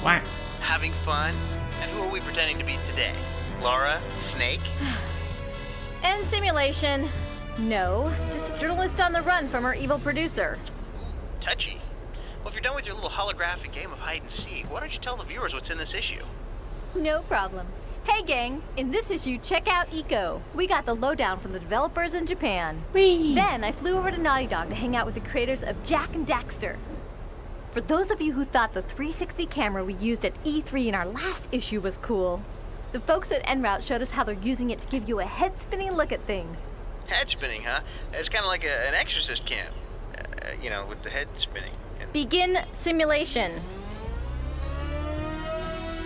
Wow. Having fun? And who are we pretending to be today? Laura? Snake? And simulation. No, just a journalist on the run from her evil producer. Touchy. Well, if you're done with your little holographic game of hide and seek, why don't you tell the viewers what's in this issue? No problem. Hey gang, in this issue, check out Eco. We got the lowdown from the developers in Japan. Whee! Then I flew over to Naughty Dog to hang out with the creators of Jack and Daxter. For those of you who thought the 360 camera we used at E3 in our last issue was cool, the folks at EnRoute showed us how they're using it to give you a head-spinning look at things. Head spinning, huh? It's kind of like an exorcist camp. You know, with the head spinning. Begin simulation.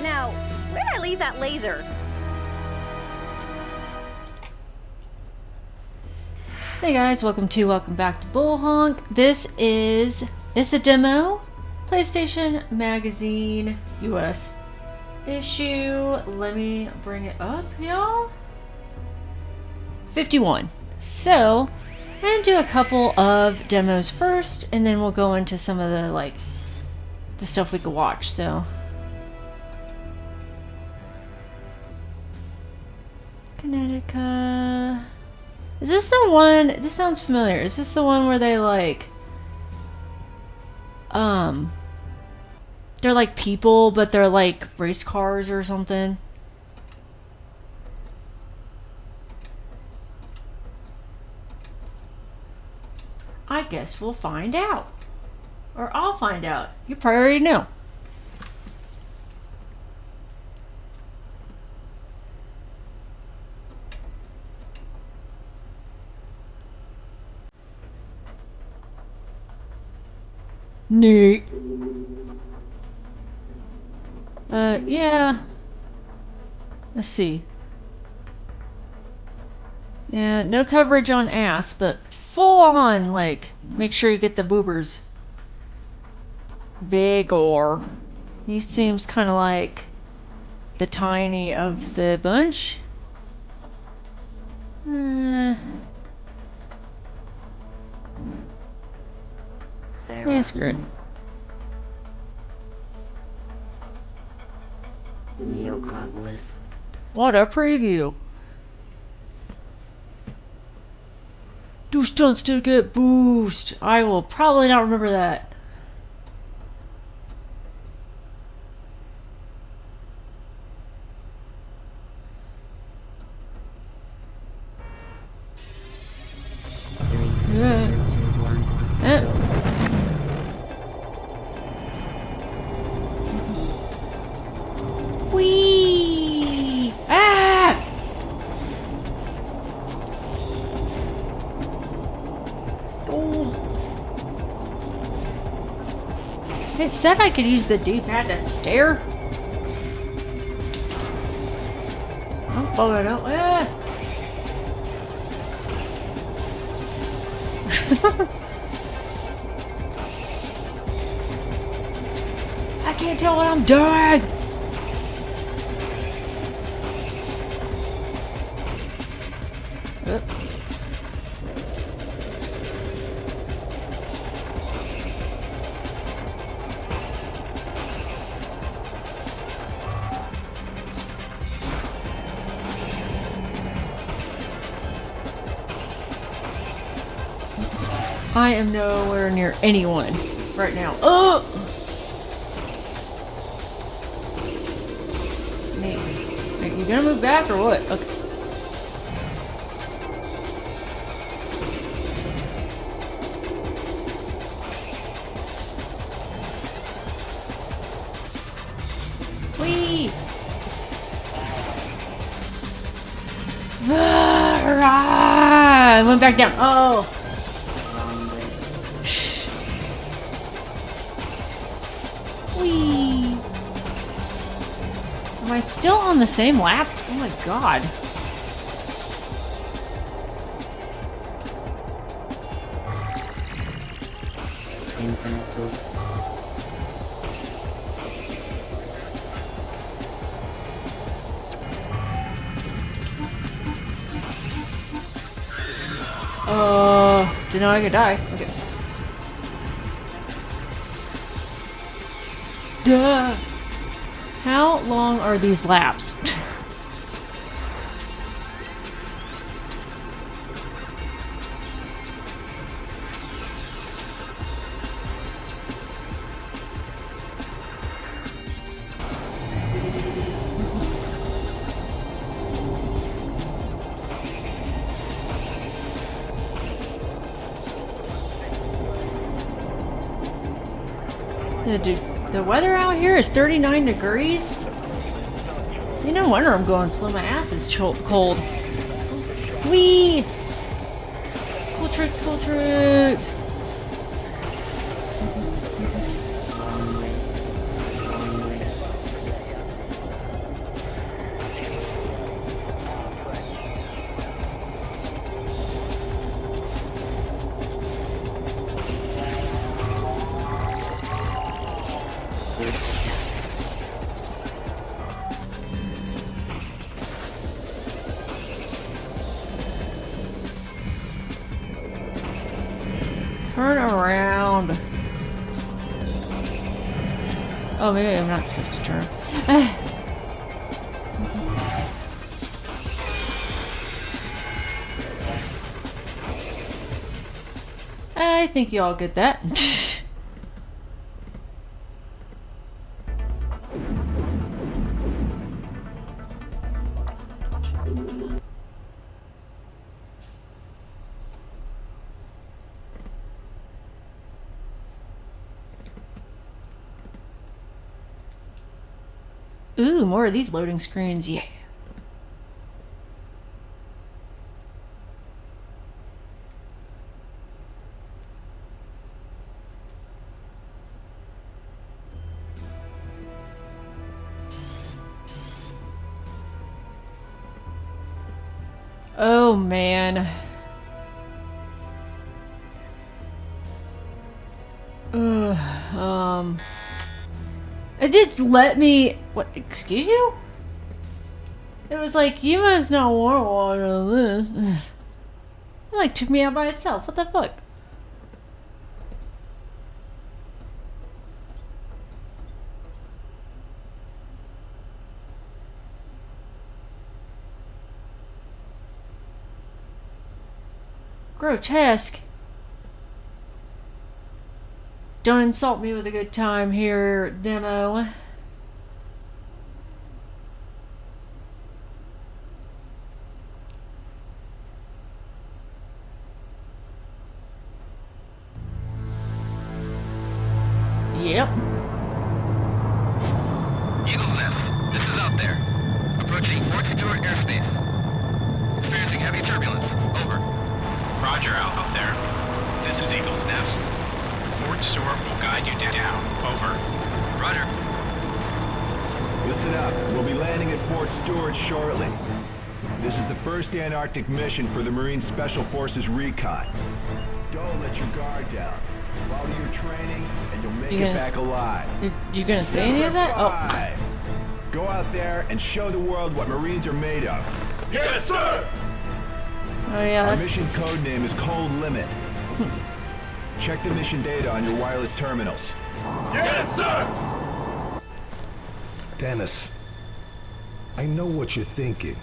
Now, where did I leave that laser? Hey guys, welcome back to Bullhonk. This is Issa Demo, PlayStation Magazine US issue. Let me bring it up, y'all. 51. So, I'm gonna do a couple of demos first, and then we'll go into some of the stuff we could watch. So, Kinetica. Is this the one? This sounds familiar. Is this the one where they they're like people, but they're like race cars or something? I guess we'll find out. Or I'll find out. You probably already know. Neat. Yeah. Let's see. Yeah, no coverage on ass, but full on, make sure you get the boobers. Vigor. He seems kind of like the tiny of the bunch. Yeah, screw it. What a preview. Do stunts to get boost. I will probably not remember that. Whee! Ah! Oh. It said I could use the D-pad to steer. Oh, I don't. Ah! I can't tell what I'm doing. I am nowhere near anyone right now. Oh! Nate, you gonna move back or what? Okay. Whee! I went back down. Oh! Whee! Am I still on the same lap? Oh my god. Didn't know I could die. Okay. Duh! How long are these laps? Dude, the weather out here is 39 degrees. You no wonder I'm going slow. My ass is cold. Whee! Cool tricks, cool tricks. Turn around. Oh, maybe I'm not supposed to turn. I think you all get that. Ooh, more of these loading screens, yeah. Oh, man. It just let me... What? Excuse you? It was like, you must not want water on this. It like took me out by itself. What the fuck? Grotesque. Don't insult me with a good time here, demo. Yep. Eagle Nest, this is out there. Approaching Fort Stewart airspace. Experiencing heavy turbulence. Over. Roger, out there. This is Eagle's Nest. Fort Stewart will guide you down. Over. Roger. Listen up. We'll be landing at Fort Stewart shortly. This is the first Antarctic mission for the Marine Special Forces Recon. Don't let your guard down. Follow your training, and you'll make it back alive. You gonna say any of that? Oh. Go out there and show the world what Marines are made of. Yes, sir! Oh yeah, Our that's... mission code name is Cold Limit. Check the mission data on your wireless terminals. Yes, sir! Dennis, I know what you're thinking.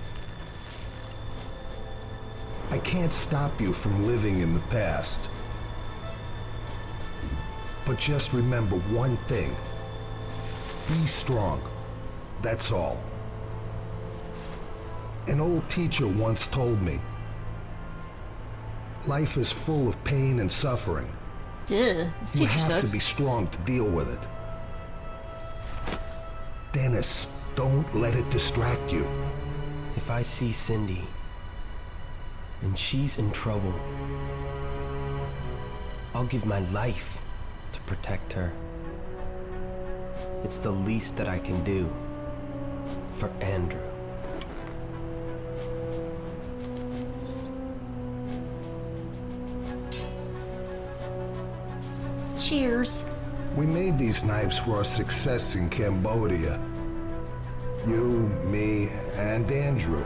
I can't stop you from living in the past. But just remember one thing. Be strong. That's all. An old teacher once told me, life is full of pain and suffering. Duh, this You teacher have sucks. to be strong to deal with it. Dennis, don't let it distract you. If I see Cindy, and she's in trouble, I'll give my life to protect her. It's the least that I can do for Andrew. Cheers. We made these knives for our success in Cambodia. You, me, and Andrew.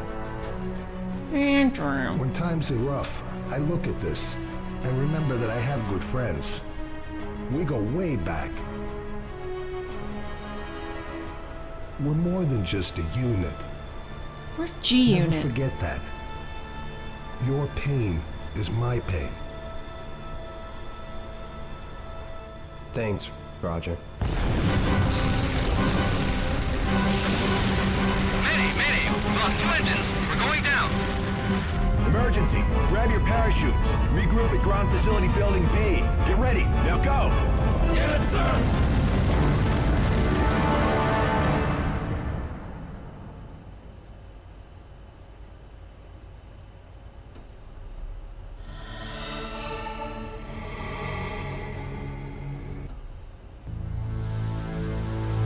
Andrew. When times are rough, I look at this and remember that I have good friends. We go way back. We're more than just a unit. Where's G Never Unit? forget that. Your pain is my pain. Thanks, Roger. Mayday! We've lost 2 engines. We're going down. Emergency! Grab your parachutes. Regroup at Ground Facility Building B. Get ready. Now go! Yes, sir!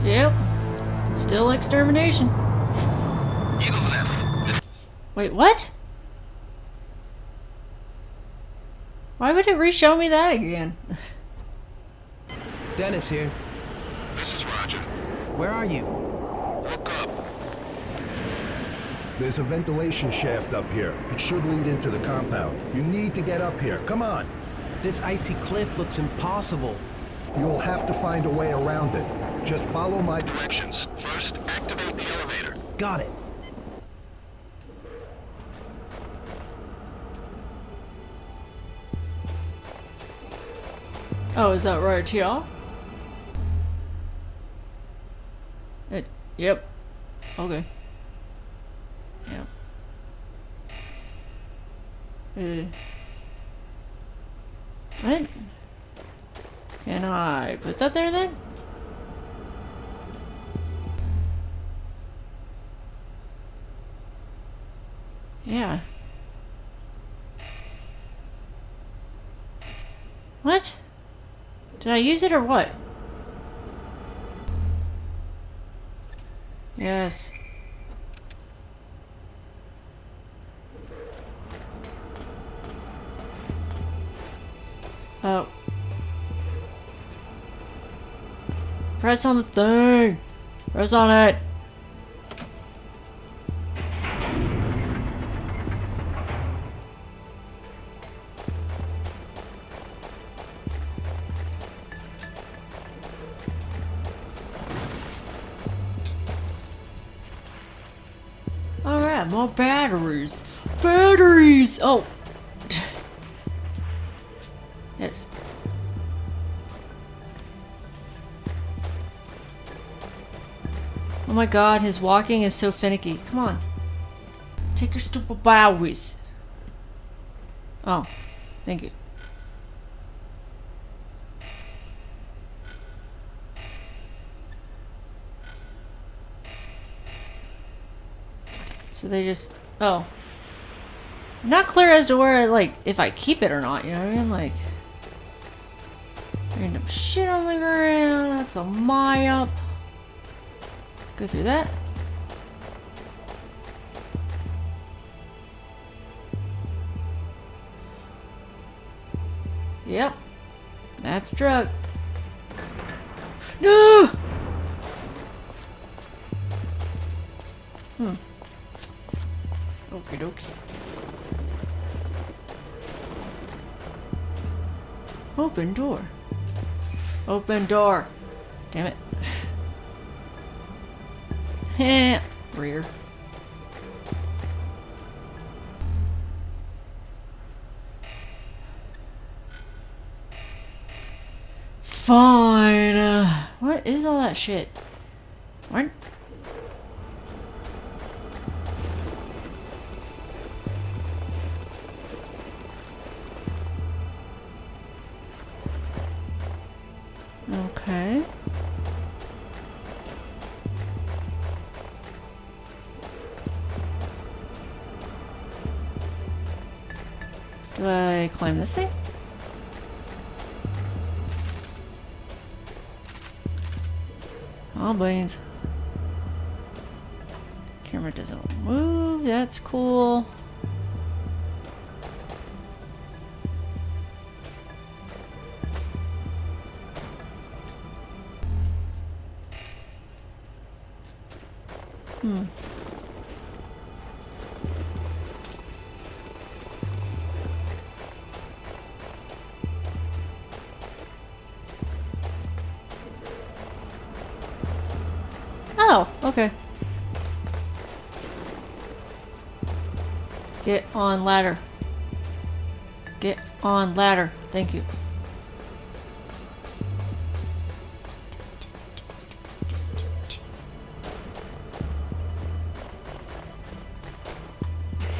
Yep. Still Extermination. Eagle's Nest. Wait, what? Why would it re-show me that again? Dennis here. This is Roger. Where are you? Look up. There's a ventilation shaft up here. It should lead into the compound. You need to get up here. Come on. This icy cliff looks impossible. You'll have to find a way around it. Just follow my Directions. First, activate the elevator. Got it. Oh, is that right, y'all? Yep. Okay. Yep. What? Can I put that there then? Yeah. What? Did I use it or what? Yes. Oh. Press on the thing! Press on it! Alright, more batteries! Batteries! Oh! Yes. Oh my god, his walking is so finicky. Come on. Take your stupid bowies. Oh, thank you. So they just... Oh. Not clear as to where, like, if I keep it or not, you know what I mean? Like... Random shit on the ground. That's a my up. Go through that. Yep. That's a truck. No! Okie dokie. Open door. Open door. Damn it. Heh. Rear. Fine. What is all that shit? What? Okay. Do I climb this thing? Oh, brains. Camera doesn't move. That's cool. Oh, okay. Get on ladder. Get on ladder. Thank you.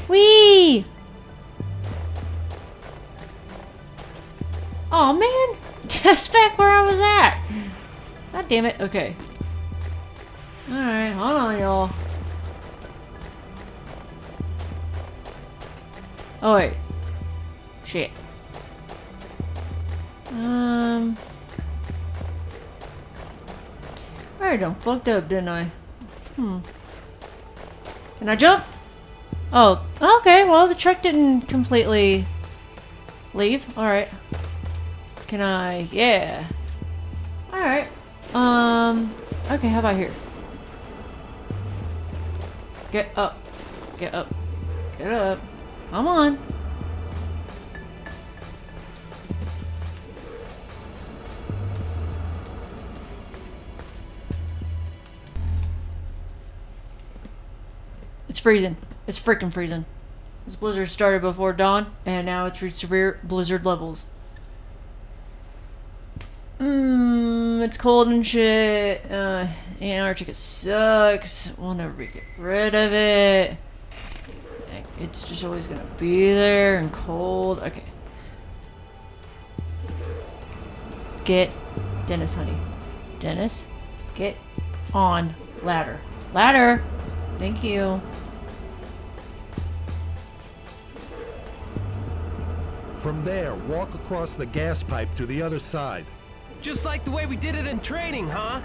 Whee! Oh man! That's back where I was at! God damn it. Okay. Alright, hold on, y'all. Oh, wait. Shit. I already done fucked up, didn't I? Can I jump? Oh, okay. Well, the truck didn't completely leave. Alright. Can I? Yeah. Alright. Okay, how about here? Get up. Get up. Get up. Come on. It's freezing. It's freaking freezing. This blizzard started before dawn, and now it's reached severe blizzard levels. It's cold and shit. Antarctica sucks. We'll never get rid of it. It's just always gonna be there and cold. Okay. Get Dennis, honey. Dennis, get on ladder. Ladder! Thank you. From there, walk across the gas pipe to the other side. Just like the way we did it in training, huh?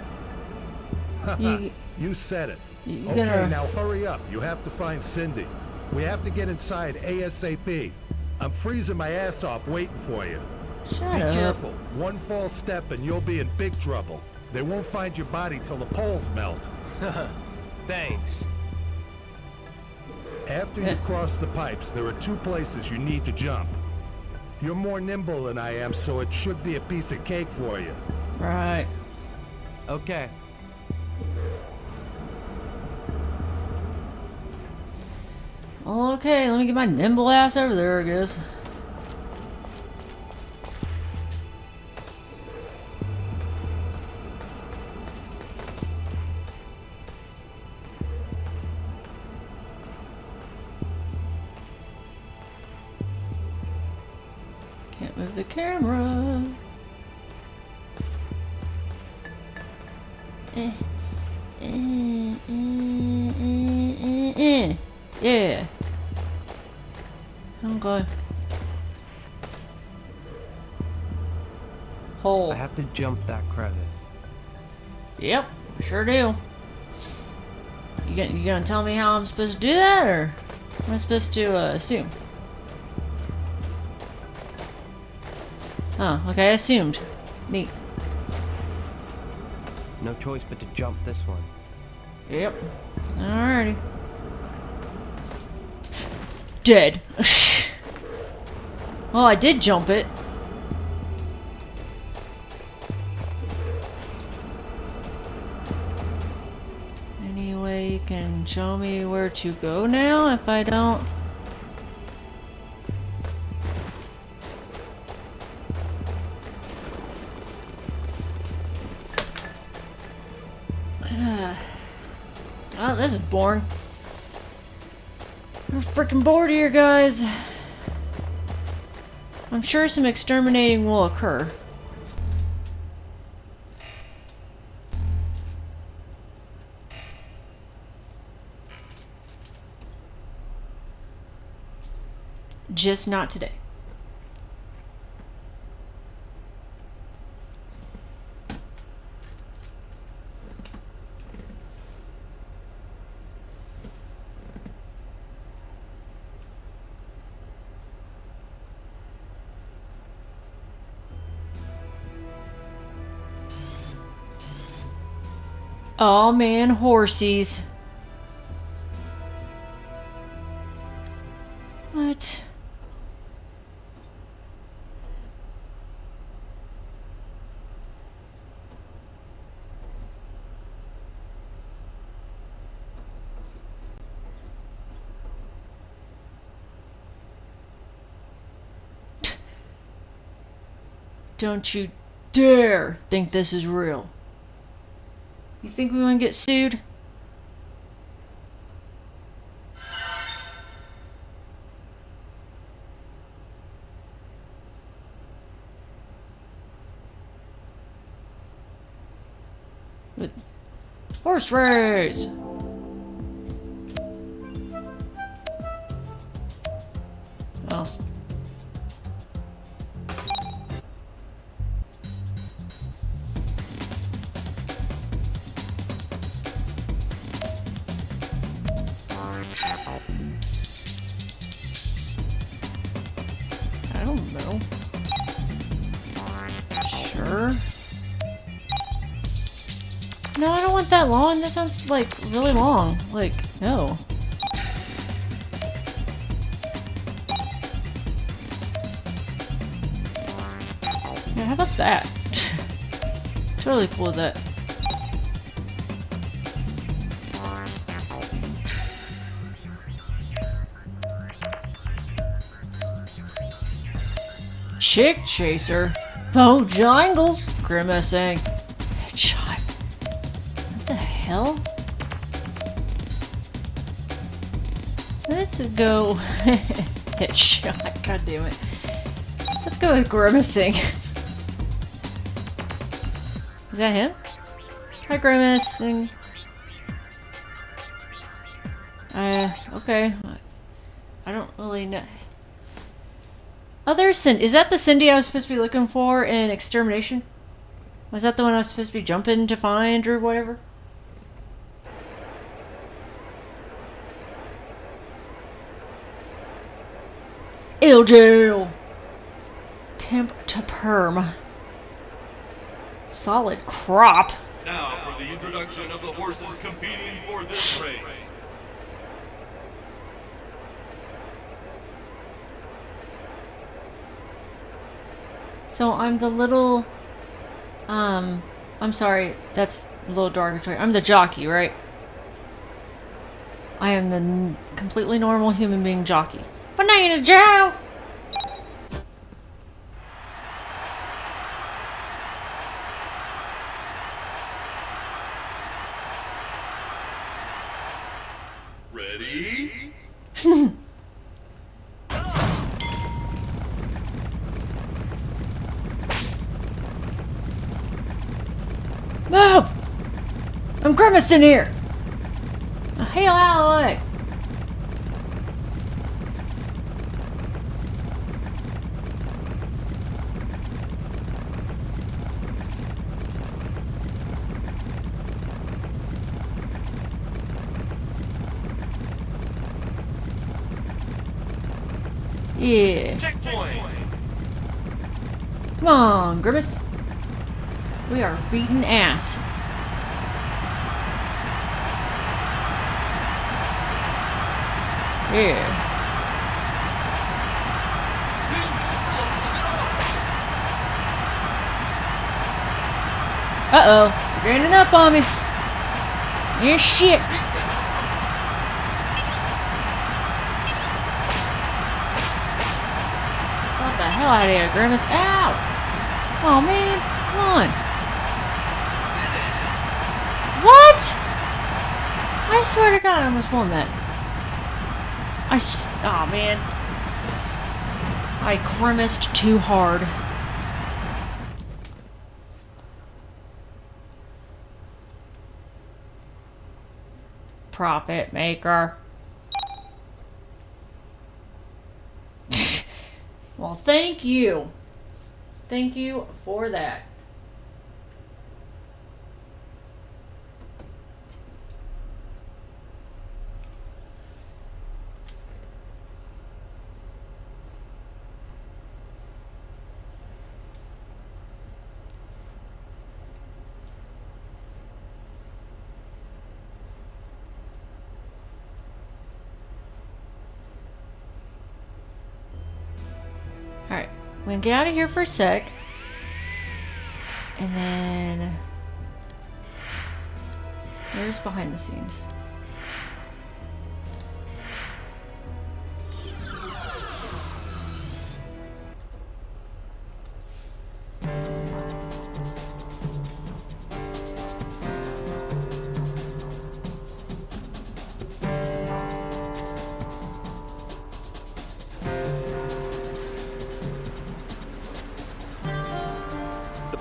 You said it. You Okay, gotta... now hurry up. You have to find Cindy. We have to get inside ASAP. I'm freezing my ass off waiting for you. Shut Be up. careful. One false step and you'll be in big trouble. They won't find your body till the poles melt. Thanks. After you cross the pipes, there are 2 places you need to jump. You're more nimble than I am, so it should be a piece of cake for you. Right. Okay. Well, okay, let me get my nimble ass over there, I guess. Can't move the camera. Yeah. Okay. Hole. I have to jump that crevice. Yep, sure do. You gonna tell me how I'm supposed to do that, or am I supposed to assume? Oh, okay, I assumed. Neat. No choice but to jump this one. Yep. Alrighty. Dead. Well, I did jump it. Anyway, you can show me where to go now if I don't. Oh, this is boring. I'm freaking bored here, guys. I'm sure some exterminating will occur. Just not today. Oh man, horsies. What? Don't you dare think this is real. You think we want to get sued? With horse race! Oh. I don't know. Sure. No, I don't want that long. That sounds like really long. Like, no. Yeah, how about that? Totally cool with that. Chick chaser. Oh, jangles. Grimacing. Headshot. What the hell? Let's go. Headshot. God damn it. Let's go with grimacing. Is that him? Hi, grimacing. Okay. I don't really know. Other Cindy. Is that the Cindy I was supposed to be looking for in Extermination? Was that the one I was supposed to be jumping to find or whatever? Ill jail. Temp to perm. Solid crop. Now for the introduction of the horses competing for this race. So I'm the little, I'm sorry, that's a little derogatory. I'm the jockey, right? I am the completely normal human being jockey. Banana Joe! Ready? Move! I'm grimacing here! Hell out of the way! Yeah. Checkpoint! Come on, Grimace. We are beating ass. Yeah. Uh-oh. You're gaining up on me. Yeah, shit. Slap the hell out of here, Grimace. Ow! Oh, man. Come on. What? I swear to God, I almost won that. Oh man. I grimaced too hard. Profit maker. Well, thank you. Thank you for that. Alright, we're gonna get out of here for a sec. And then... There's behind the scenes.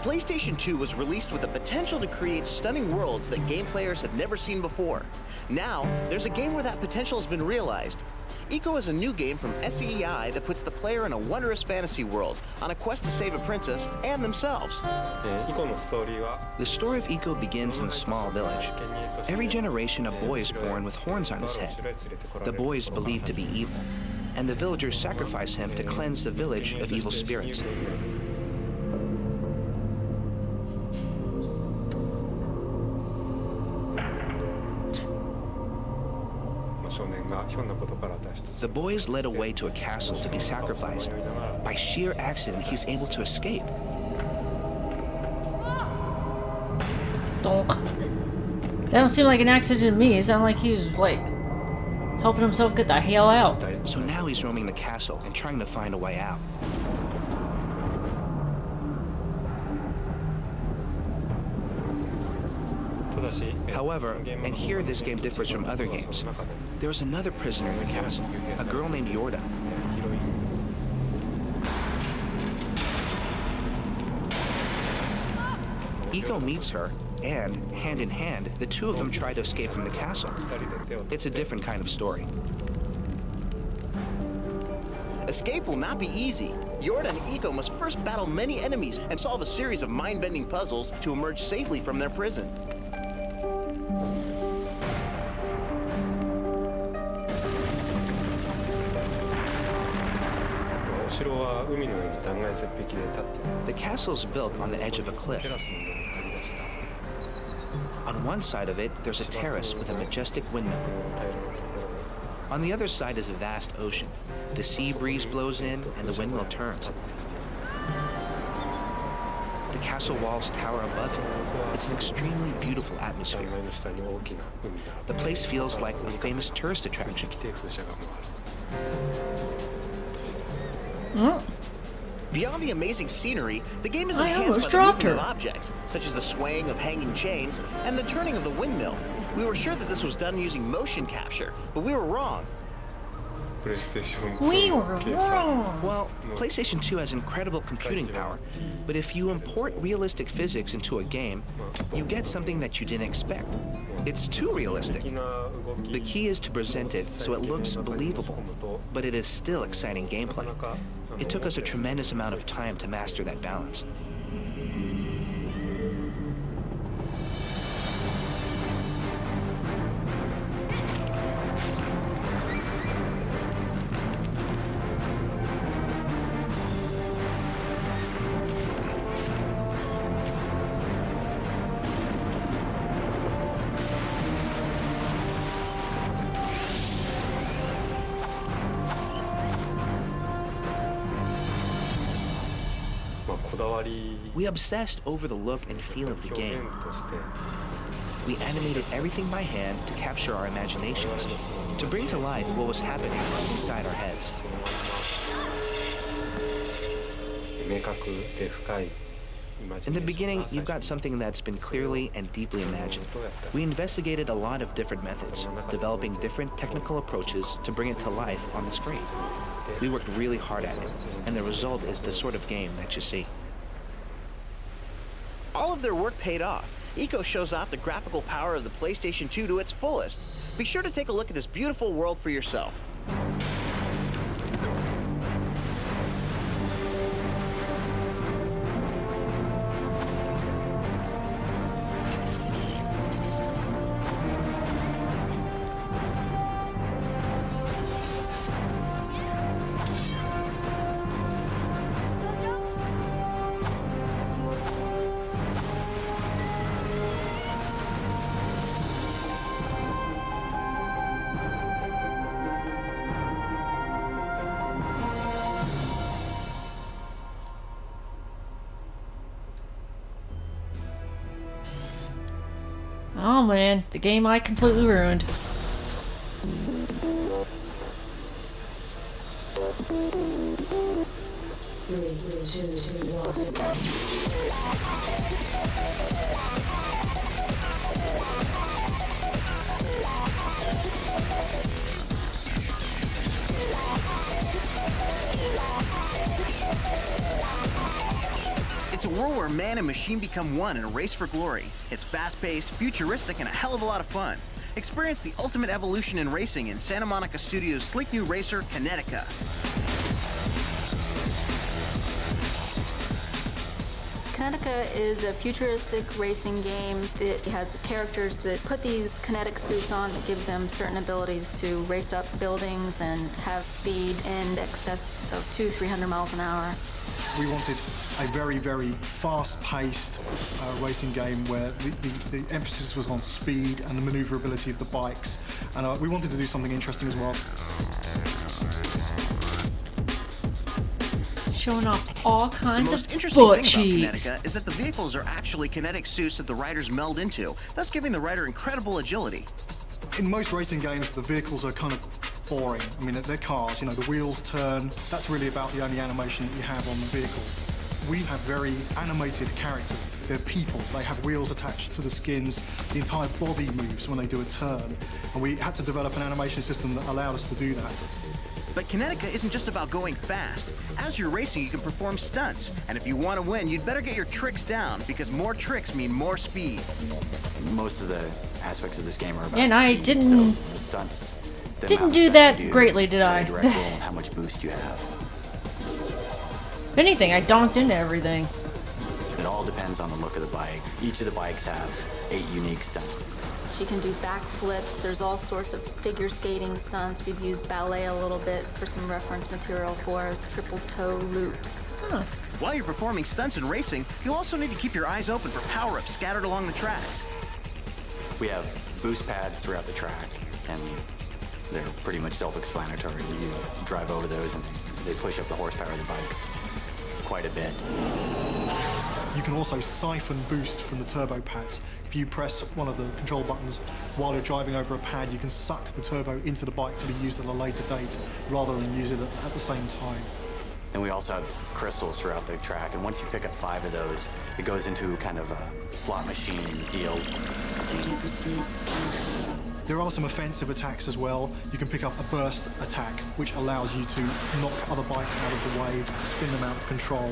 PlayStation 2 was released with the potential to create stunning worlds that game players had never seen before. Now, there's a game where that potential has been realized. Eco is a new game from SECA that puts the player in a wondrous fantasy world on a quest to save a princess and themselves. The story of Eco begins in a small village. Every generation a boy is born with horns on his head. The boy is believed to be evil, and the villagers sacrifice him to cleanse the village of evil spirits. The boy is led away to a castle to be sacrificed. By sheer accident, he's able to escape. That don't seem like an accident to me. It sounded like he was, like, helping himself get the hell out. So now he's roaming the castle and trying to find a way out. However, and here this game differs from other games, there is another prisoner in the castle, a girl named Yorda. Eco meets her, and, hand in hand, the two of them try to escape from the castle. It's a different kind of story. Escape will not be easy. Yorda and Eco must first battle many enemies and solve a series of mind-bending puzzles to emerge safely from their prison. The castle is built on the edge of a cliff. On one side of it, there's a terrace with a majestic windmill. On the other side is a vast ocean. The sea breeze blows in and the windmill turns. The castle walls tower above it. It's an extremely beautiful atmosphere. The place feels like a famous tourist attraction. Beyond the amazing scenery, the game is I enhanced almost by the dropped movement her. of objects, such as the swaying of hanging chains and the turning of the windmill. We were sure that this was done using motion capture, but we were wrong. We were wrong. Well, PlayStation 2 has incredible computing power, but if you import realistic physics into a game, you get something that you didn't expect. It's too realistic. The key is to present it so it looks believable, but it is still exciting gameplay. It took us a tremendous amount of time to master that balance. We obsessed over the look and feel of the game. We animated everything by hand to capture our imaginations, to bring to life what was happening inside our heads. In the beginning, you've got something that's been clearly and deeply imagined. We investigated a lot of different methods, developing different technical approaches to bring it to life on the screen. We worked really hard at it, and the result is the sort of game that you see. All of their work paid off. Eco shows off the graphical power of the PlayStation 2 to its fullest. Be sure to take a look at this beautiful world for yourself. Oh man, the game I completely ruined. It's a world where where man and machine become one in a race for glory. It's fast-paced, futuristic, and a hell of a lot of fun. Experience the ultimate evolution in racing in Santa Monica Studios' sleek new racer, Kinetica. Kinetica is a futuristic racing game. It has characters that put these kinetic suits on that give them certain abilities to race up buildings and have speed in excess of 200-300 miles an hour. We wanted a very, very fast-paced racing game where the emphasis was on speed and the maneuverability of the bikes. And we wanted to do something interesting as well. Showing off all kinds of The most interesting butt thing cheeks. about Kinetica is that the vehicles are actually kinetic suits that the riders meld into, thus giving the rider incredible agility. In most racing games, the vehicles are kind of boring. I mean, they're cars, you know, the wheels turn. That's really about the only animation that you have on the vehicle. We have very animated characters. They're people. They have wheels attached to the skins. The entire body moves when they do a turn. And we had to develop an animation system that allowed us to do that. But Kinetica isn't just about going fast. As you're racing, you can perform stunts. And if you want to win, you'd better get your tricks down, because more tricks mean more speed. Most of the aspects of this game are about And I speed, didn't so the stunts, the didn't amount do of that stunts you do, greatly, did play I? a direct role in how much boost you have. If anything, I donked into everything. It all depends on the look of the bike. Each of the bikes have 8 unique stunts. She can do backflips. There's all sorts of figure skating stunts. We've used ballet a little bit for some reference material for us. Triple toe loops. Huh. While you're performing stunts and racing, you'll also need to keep your eyes open for power-ups scattered along the tracks. We have boost pads throughout the track, and they're pretty much self-explanatory. You drive over those and they push up the horsepower of the bikes quite a bit. You can also siphon boost from the turbo pads. If you press one of the control buttons while you're driving over a pad, you can suck the turbo into the bike to be used at a later date rather than use it at the same time. And we also have crystals throughout the track, and once you pick up 5 of those, it goes into kind of a slot machine deal. 30%. There are some offensive attacks as well. You can pick up a burst attack, which allows you to knock other bikes out of the way, spin them out of control.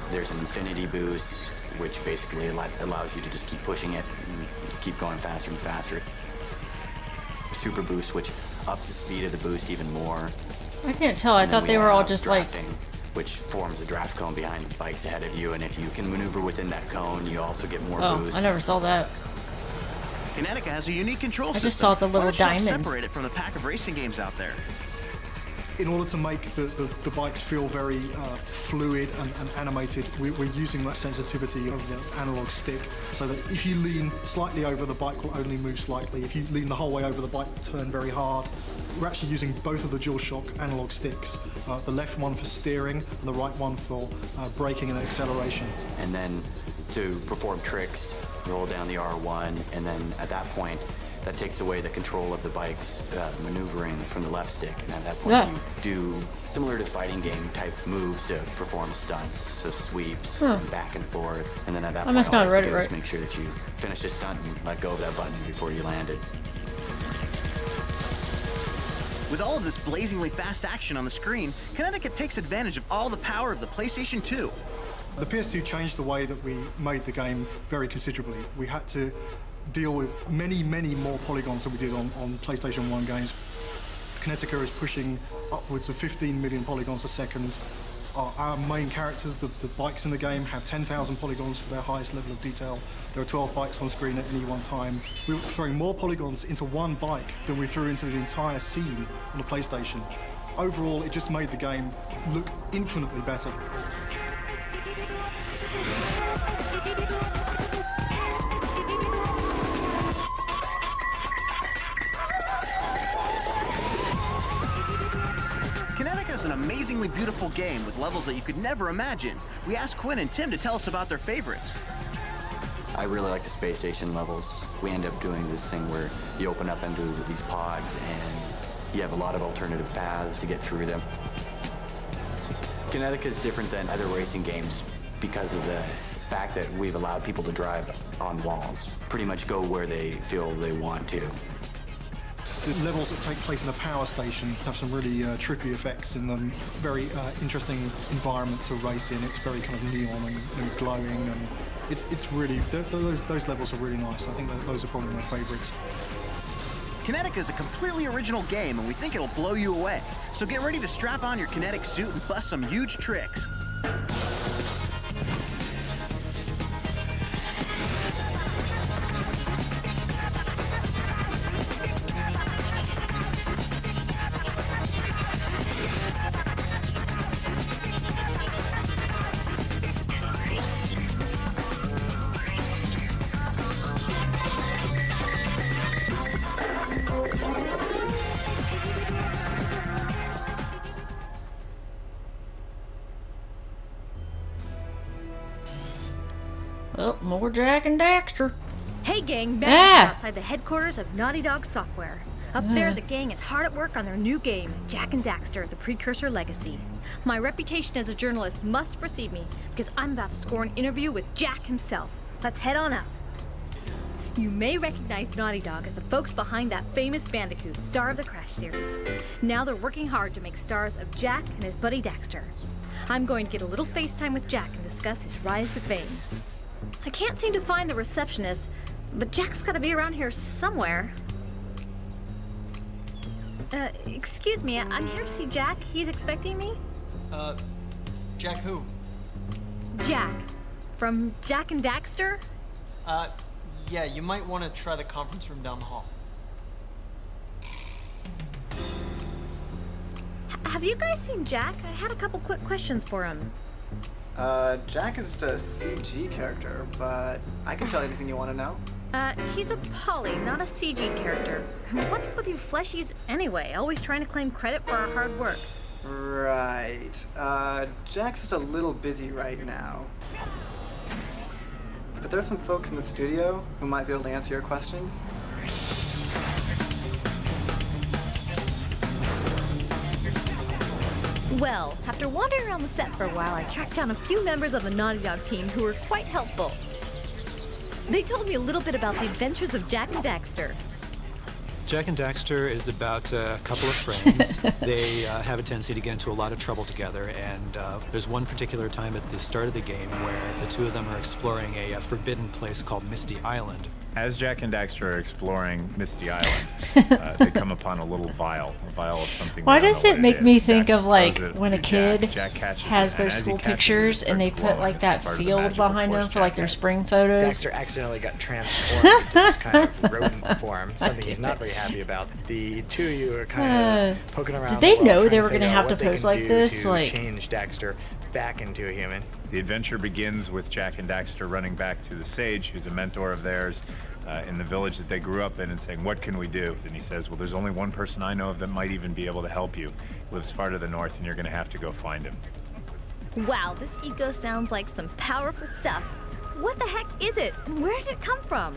There's an infinity boost, which basically allows you to just keep pushing it and keep going faster and faster. Super boost, which ups the speed of the boost even more. I can't tell. I thought they were all just drafting, which forms a draft cone behind the bikes ahead of you, and if you can maneuver within that cone, you also get more boost. I never saw that. Kinetica has a unique control system. I just saw the little Why don't you help diamonds. separate it from the pack of racing games out there. In order to make the bikes feel very fluid and animated, we're using that sensitivity of the analog stick, so that if you lean slightly over, the bike will only move slightly. If you lean the whole way over, the bike will turn very hard. We're actually using both of the DualShock analog sticks, the left one for steering and the right one for braking and acceleration. And then to perform tricks, roll down the R1, and then at that point, that takes away the control of the bike's maneuvering from the left stick. And at that point, you do similar to fighting game type moves to perform stunts, so sweeps, and back and forth. And then at that point, must not all you have have to read do it is make sure that you finish a stunt and let go of that button before you land it. With all of this blazingly fast action on the screen, Kinetica takes advantage of all the power of the PlayStation 2. The PS2 changed the way that we made the game very considerably. We had to deal with many, many more polygons than we did on PlayStation 1 games. Kinetica is pushing upwards of 15 million polygons a second. Our main characters, the bikes in the game, have 10,000 polygons for their highest level of detail. There are 12 bikes on screen at any one time. We were throwing more polygons into one bike than we threw into the entire scene on the PlayStation. Overall, it just made the game look infinitely better. Kinetica is an amazingly beautiful game with levels that you could never imagine. We asked Quinn and Tim to tell us about their favorites. I really like the space station levels. We end up doing this thing where you open up into these pods and you have a lot of alternative paths to get through them. Kinetica is different than other racing games because of the fact that we've allowed people to drive on walls, pretty much go where they feel they want to. The levels that take place in a power station have some really trippy effects in them. Very interesting environment to race in. It's very kind of neon and glowing, and it's really those levels are really nice. I think those are probably my favorites. Kinetica is a completely original game, and we think it'll blow you away. So get ready to strap on your kinetic suit and bust some huge tricks. Well, more Jack and Daxter. Hey gang, back outside the headquarters of Naughty Dog Software. Up there, the gang is hard at work on their new game, Jak and Daxter, the Precursor Legacy. My reputation as a journalist must precede me, because I'm about to score an interview with Jak himself. Let's head on up. You may recognize Naughty Dog as the folks behind that famous Bandicoot, star of the Crash series. Now they're working hard to make stars of Jak and his buddy Daxter. I'm going to get a little FaceTime with Jak and discuss his rise to fame. I can't seem to find the receptionist, but Jak's gotta be around here somewhere. Excuse me, I'm here to see Jak. He's expecting me? Jak who? Jak. From Jak and Daxter? Yeah, you might want to try the conference room down the hall. Have you guys seen Jak? I had a couple quick questions for him. Jak is just a CG character, but I can tell you anything you want to know. He's a poly, not a CG character. What's up with you fleshies anyway? Always trying to claim credit for our hard work. Right. Jak's just a little busy right now. But there's some folks in the studio who might be able to answer your questions. Well, after wandering around the set for a while, I tracked down a few members of the Naughty Dog team who were quite helpful. They told me a little bit about the adventures of Jak and Daxter. Jak and Daxter is about a couple of friends. They have a tendency to get into a lot of trouble together, and there's one particular time at the start of the game where the two of them are exploring a forbidden place called Misty Island. As Jak and Daxter are exploring Misty Island, they come upon a little vial of something. Why does it make me think of like it when a to kid Jak catches has it, their and as he school catches pictures it and they starts put glowing. like It's that just part of the field magical behind them force for like Jak their has. spring photos? Daxter accidentally got transformed into this kind of rodent form, something he's not very happy about. The two of you are kind of poking around. Did they the world know trying they were figure gonna out have to what they pose can like do this? to Like change Daxter back into a human. The adventure begins with Jak and Daxter running back to the sage, who's a mentor of theirs, in the village that they grew up in, and saying, "What can we do?" And he says, "Well, there's only one person I know of that might even be able to help you. He lives far to the north, and you're going to have to go find him." Wow, this eco sounds like some powerful stuff. What the heck is it? And where did it come from?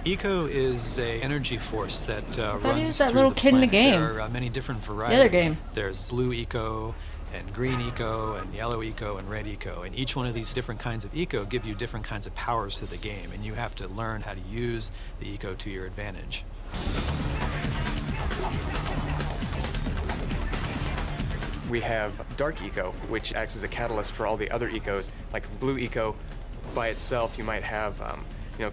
Eco is a energy force that runs he was that through little the kid in the planet. game. There are many different varieties. The other game. There's blue eco, and green eco, and yellow eco, and red eco. And each one of these different kinds of eco give you different kinds of powers to the game, and you have to learn how to use the eco to your advantage. We have dark eco, which acts as a catalyst for all the other ecos. Like blue eco, by itself, you might have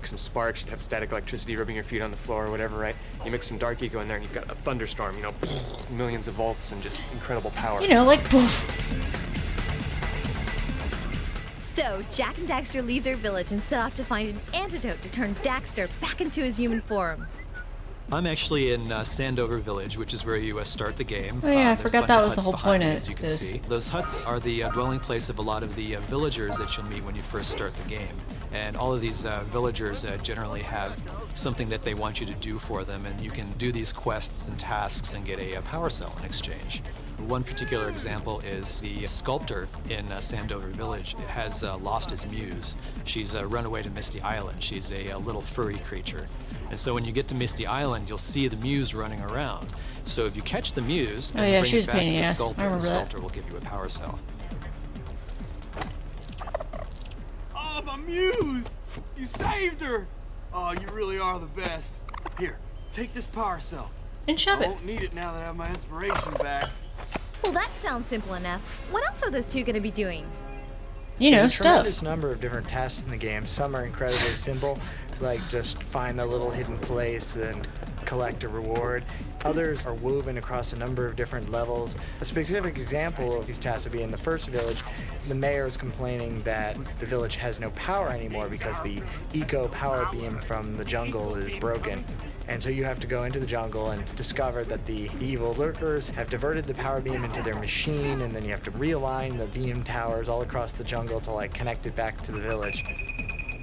some sparks, you have static electricity rubbing your feet on the floor or whatever, right? You mix some dark eco in there and you've got a thunderstorm, millions of volts and just incredible power. Like poof. So, Jak and Daxter leave their village and set off to find an antidote to turn Daxter back into his human form. I'm actually in Sandover Village, which is where you start the game. Oh yeah, I There's a forgot bunch that of was the huts whole behind point me, of as you can this. see. Those huts are the dwelling place of a lot of the villagers that you'll meet when you first start the game. And all of these villagers generally have something that they want you to do for them, and you can do these quests and tasks and get a power cell in exchange. One particular example is the sculptor in Sandover Village has lost his muse. She's run away to Misty Island. She's a little furry creature. And so when you get to Misty Island, you'll see the muse running around. So if you catch the muse and bring she was it back a pain to in the the ass. sculptor, I remember the that. sculptor will give you a power cell. Oh, my muse! You saved her! Oh, you really are the best. Here, take this power cell. and shove it. I won't need it now that I have my inspiration back. Well, that sounds simple enough. What else are those two going to be doing? You know, There's a stuff. tremendous number of different tasks in the game. Some are incredibly simple, like just find a little hidden place and collect a reward. Others are woven across a number of different levels. A specific example of these tasks would be in the first village. The mayor is complaining that the village has no power anymore because the eco power beam from the jungle is broken. And so you have to go into the jungle and discover that the evil lurkers have diverted the power beam into their machine, and then you have to realign the beam towers all across the jungle to like connect it back to the village.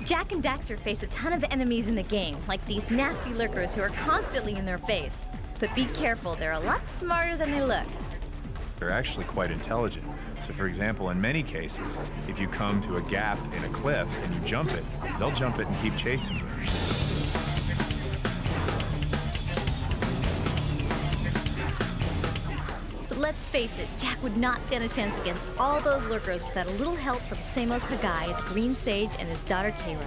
Jack and Daxter face a ton of enemies in the game, like these nasty lurkers who are constantly in their face. But be careful, they're a lot smarter than they look. They're actually quite intelligent. So for example, in many cases, if you come to a gap in a cliff and you jump it, they'll jump it and keep chasing you. But let's face it, Jack would not stand a chance against all those lurkers without a little help from Samos Hagai, the Green Sage, and his daughter Kayla.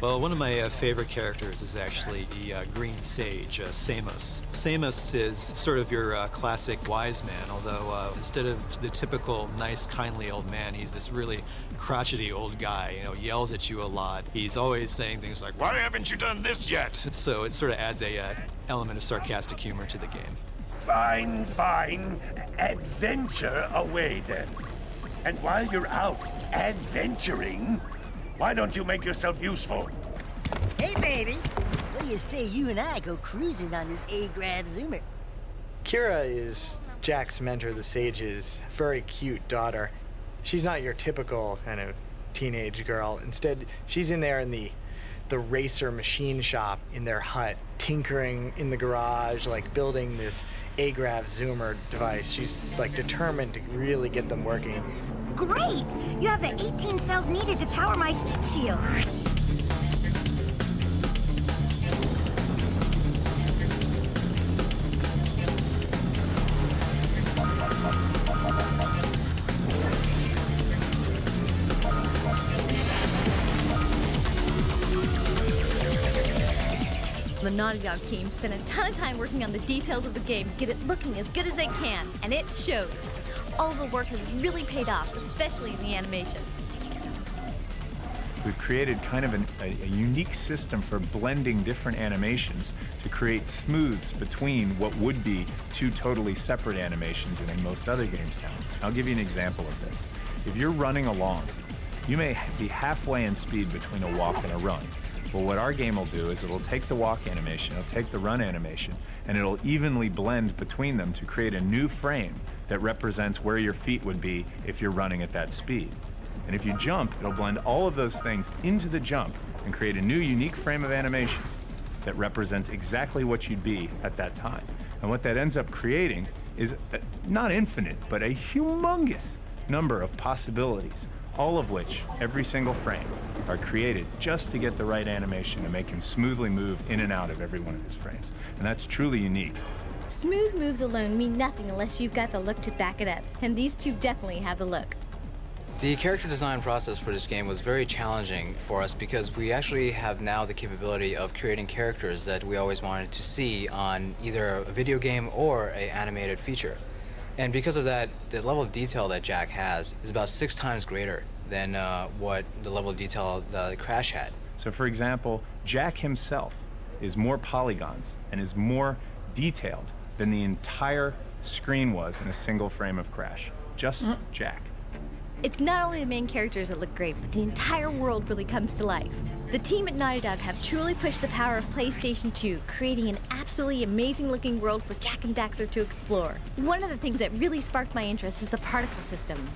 Well, one of my favorite characters is actually the Green Sage, Samos. Samos is sort of your classic wise man, although instead of the typical nice, kindly old man, he's this really crotchety old guy, you know, yells at you a lot. He's always saying things like, "Why haven't you done this yet?" So it sort of adds a element of sarcastic humor to the game. Fine, fine. Adventure away then. And while you're out adventuring, why don't you make yourself useful? Hey, baby. What do you say you and I go cruising on this A-Grav Zoomer? Kira is Jack's mentor, the Sage's very cute daughter. She's not your typical kind of teenage girl. Instead, she's in there in the racer machine shop in their hut, tinkering in the garage, like building this A-Grav Zoomer device. She's like determined to really get them working. Great! You have the 18 cells needed to power my heat shield. The Naughty Dog team spent a ton of time working on the details of the game to get it looking as good as they can, and it shows. All the work has really paid off, especially in the animations. We've created kind of a unique system for blending different animations to create smooths between what would be two totally separate animations in most other games now. I'll give you an example of this. If you're running along, you may be halfway in speed between a walk and a run. Well, what our game will do is it'll take the walk animation, it'll take the run animation, and it'll evenly blend between them to create a new frame that represents where your feet would be if you're running at that speed. And if you jump, it'll blend all of those things into the jump and create a new unique frame of animation that represents exactly what you'd be at that time. And what that ends up creating is not infinite, but a humongous number of possibilities, all of which, every single frame, are created just to get the right animation to make him smoothly move in and out of every one of his frames. And that's truly unique. Smooth moves alone mean nothing unless you've got the look to back it up, and these two definitely have the look. The character design process for this game was very challenging for us because we actually have now the capability of creating characters that we always wanted to see on either a video game or an animated feature. And because of that, the level of detail that Jack has is about 6 times greater than what the level of detail that Crash had. So for example, Jack himself is more polygons and is more detailed than the entire screen was in a single frame of Crash. Just Jack. It's not only the main characters that look great, but the entire world really comes to life. The team at Naughty Dog have truly pushed the power of PlayStation 2, creating an absolutely amazing looking world for Jack and Daxter to explore. One of the things that really sparked my interest is the particle system.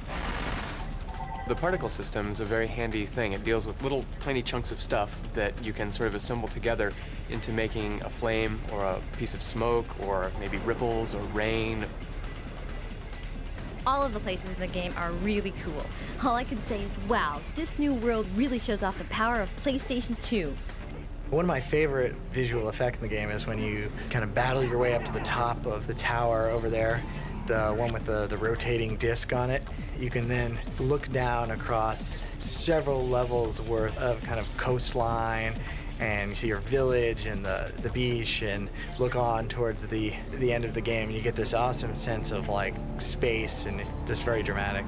The particle system is a very handy thing. It deals with little tiny chunks of stuff that you can sort of assemble together into making a flame or a piece of smoke or maybe ripples or rain. All of the places in the game are really cool. All I can say is, wow, this new world really shows off the power of PlayStation 2. One of my favorite visual effects in the game is when you kind of battle your way up to the top of the tower over there, the one with the rotating disc on it. You can then look down across several levels worth of kind of coastline and you see your village and the beach, and look on towards the end of the game, and you get this awesome sense of like space, and just very dramatic.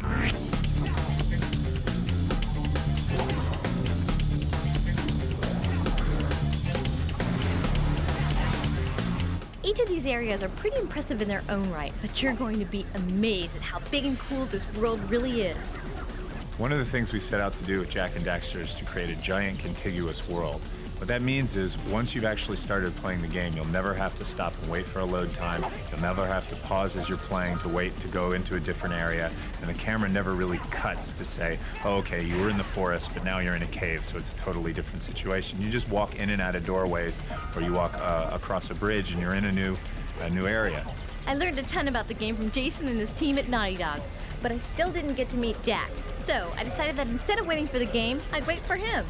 Each of these areas are pretty impressive in their own right, but you're going to be amazed at how big and cool this world really is. One of the things we set out to do with Jak and Daxter is to create a giant contiguous world. What that means is once you've actually started playing the game, you'll never have to stop and wait for a load time. You'll never have to pause as you're playing to wait to go into a different area. And the camera never really cuts to say, oh, okay, you were in the forest, but now you're in a cave, so it's a totally different situation. You just walk in and out of doorways, or you walk across a bridge and you're in a new area. I learned a ton about the game from Jason and his team at Naughty Dog, but I still didn't get to meet Jak. So I decided that instead of waiting for the game, I'd wait for him.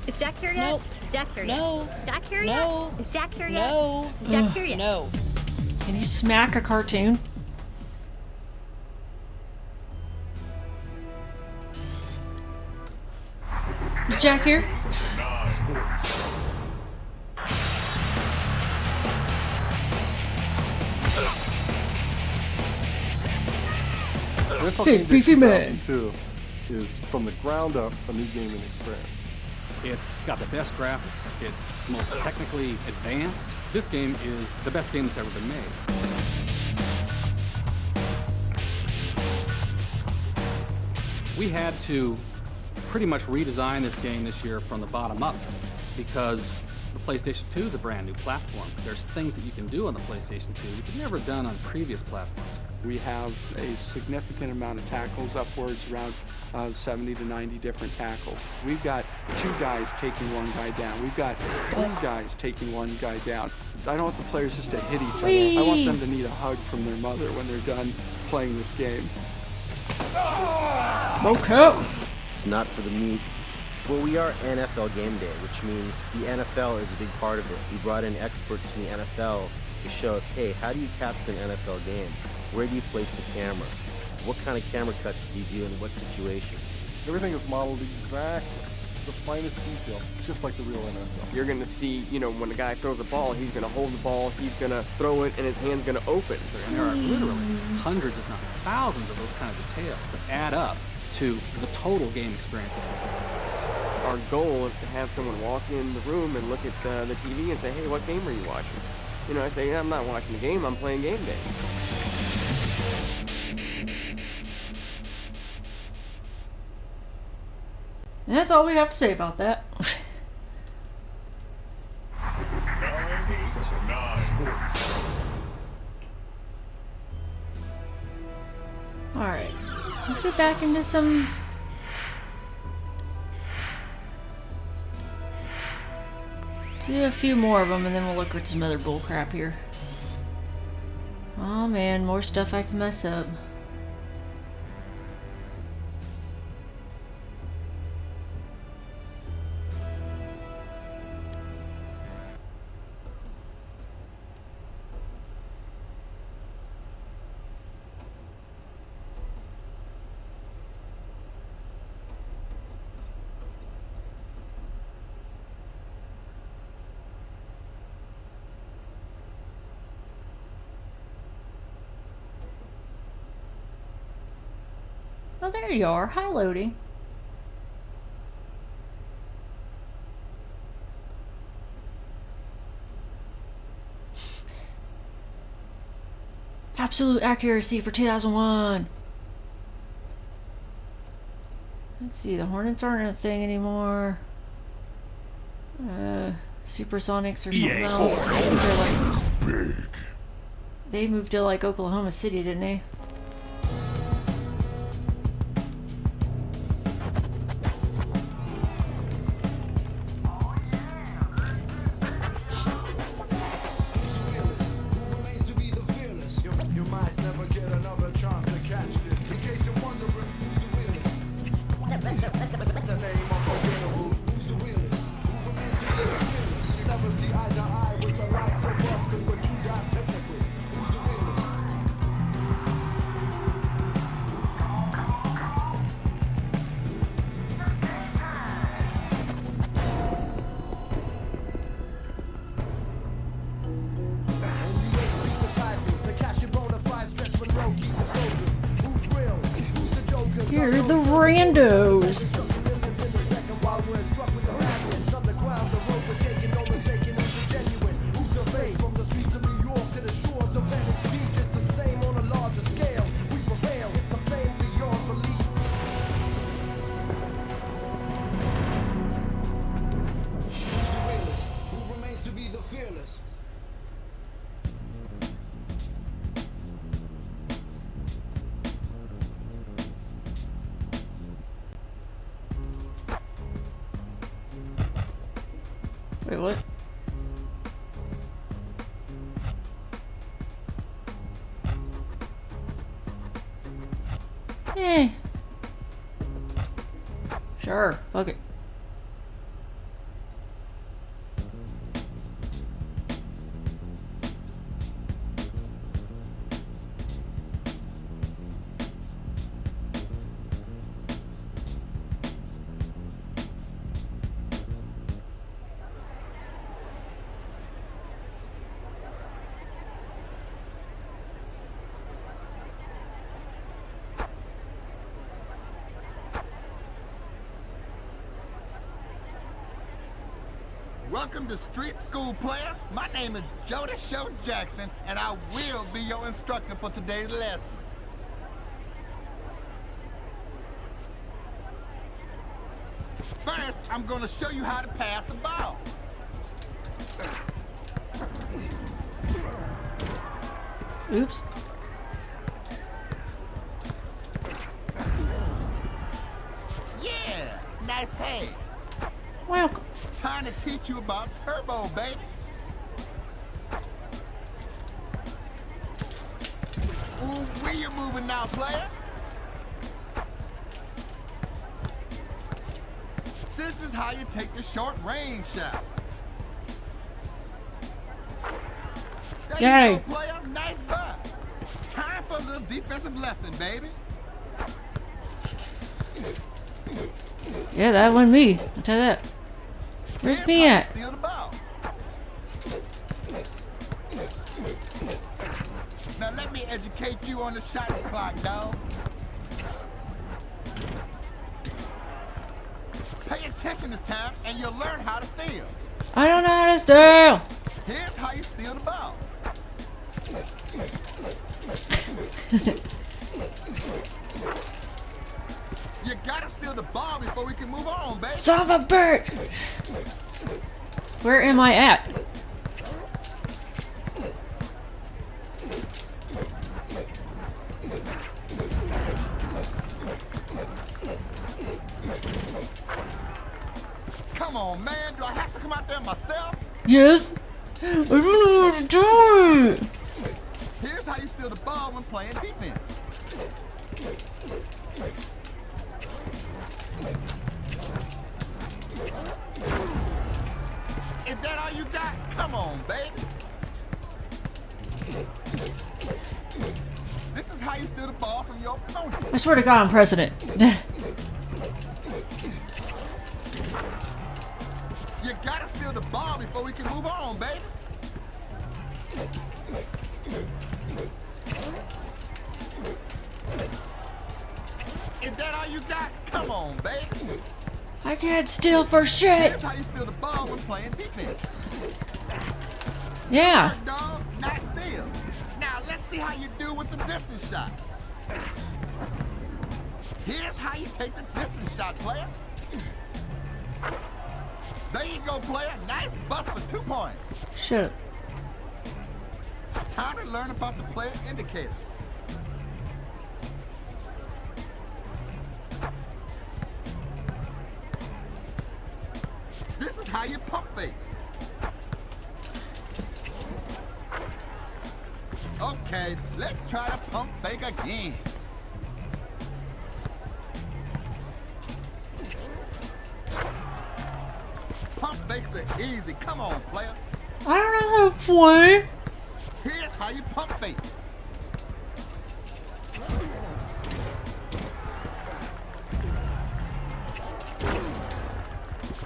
Is Jak here yet? Nope. Is Jak here No. yet? Is Jak here No. yet? Is Jak here No. yet? Is Jak here yet? No. Can you smack a cartoon? Is Jak here? Big beefy man. 2002 is from the ground up a new gaming experience. It's got the best graphics. It's most technically advanced. This game is the best game that's ever been made. We had to pretty much redesign this game this year from the bottom up because the PlayStation 2 is a brand new platform. There's things that you can do on the PlayStation 2 that you've never done on previous platforms. We have a significant amount of tackles, upwards around 70 to 90 different tackles. We've got 2 guys taking 1 guy down. We've got 3 guys taking 1 guy down. I don't want the players just to hit each other. I want them to need a hug from their mother when they're done playing this game. Okay. It's not for the meek. Well, we are NFL Gameday, which means the NFL is a big part of it. We brought in experts from the NFL to show us, hey, how do you capture an NFL game? Where do you place the camera? What kind of camera cuts do you do in what situations? Everything is modeled exactly to the finest detail, just like the real NFL. You're going to see, you know, when the guy throws a ball, he's going to hold the ball, he's going to throw it, and his hand's going to open. And there are literally hundreds, if not thousands, of those kind of details that add up to the total game experience. Our goal is to have someone walk in the room and look at the TV and say, hey, what game are you watching? You know, I say, yeah, I'm not watching the game, I'm playing Gameday. And that's all we have to say about that. Alright, let's get back into some... Let's do a few more of them and then we'll look at some other bullcrap here. Oh man, more stuff I can mess up. Oh, there you are. Hi, loading. Absolute accuracy for 2001. Let's see, the Hornets aren't a thing anymore. Supersonics or something else. I think they're like, they moved to like Oklahoma City, didn't they? We're the randos. Wait, what? Eh. Sure, fuck it. Welcome to Street School, player. My name is Jody Show Jackson, and I will be your instructor for today's lessons. First, I'm going to show you how to pass the ball. Oops. Yeah, nice pass. Welcome. Time to teach you about turbo, baby. Ooh, where you moving now, player? This is how you take the short range shot. There you go, player. Nice butt. Time for a little defensive lesson, baby. Yeah, that wasn't me. I'll tell you that. Where's me at? Steal the ball. Now let me educate you on the shot clock, dog. Pay attention this time, and you'll learn how to steal. I don't know how to steal. Here's how you steal the ball. You gotta steal the ball before we can move on, baby. Son of a bitch! Where am I at? Come on, man. Do I have to come out there myself? Yes. I don't know how to do it. Here's how you steal the ball when playing defense. Is that all you got? Come on, baby. This is how you steal the ball from your opponent. I swear to God, I'm president. You gotta steal the ball before we can move on, baby. Is that all you got? Come on, baby. I can't steal for shit. Here's how you steal the ball when playing defense. Yeah. Good, dog. Nice steal. Now let's see how you do with the distance shot. Here's how you take the distance shot, player. There you go, player. Nice bust for 2 points. Shit. Time to learn about the player indicator. This is how you pump fake. Okay, let's try to pump fake again. Pump fakes are easy. Come on, player. I don't know how to play. Here's how you pump fake.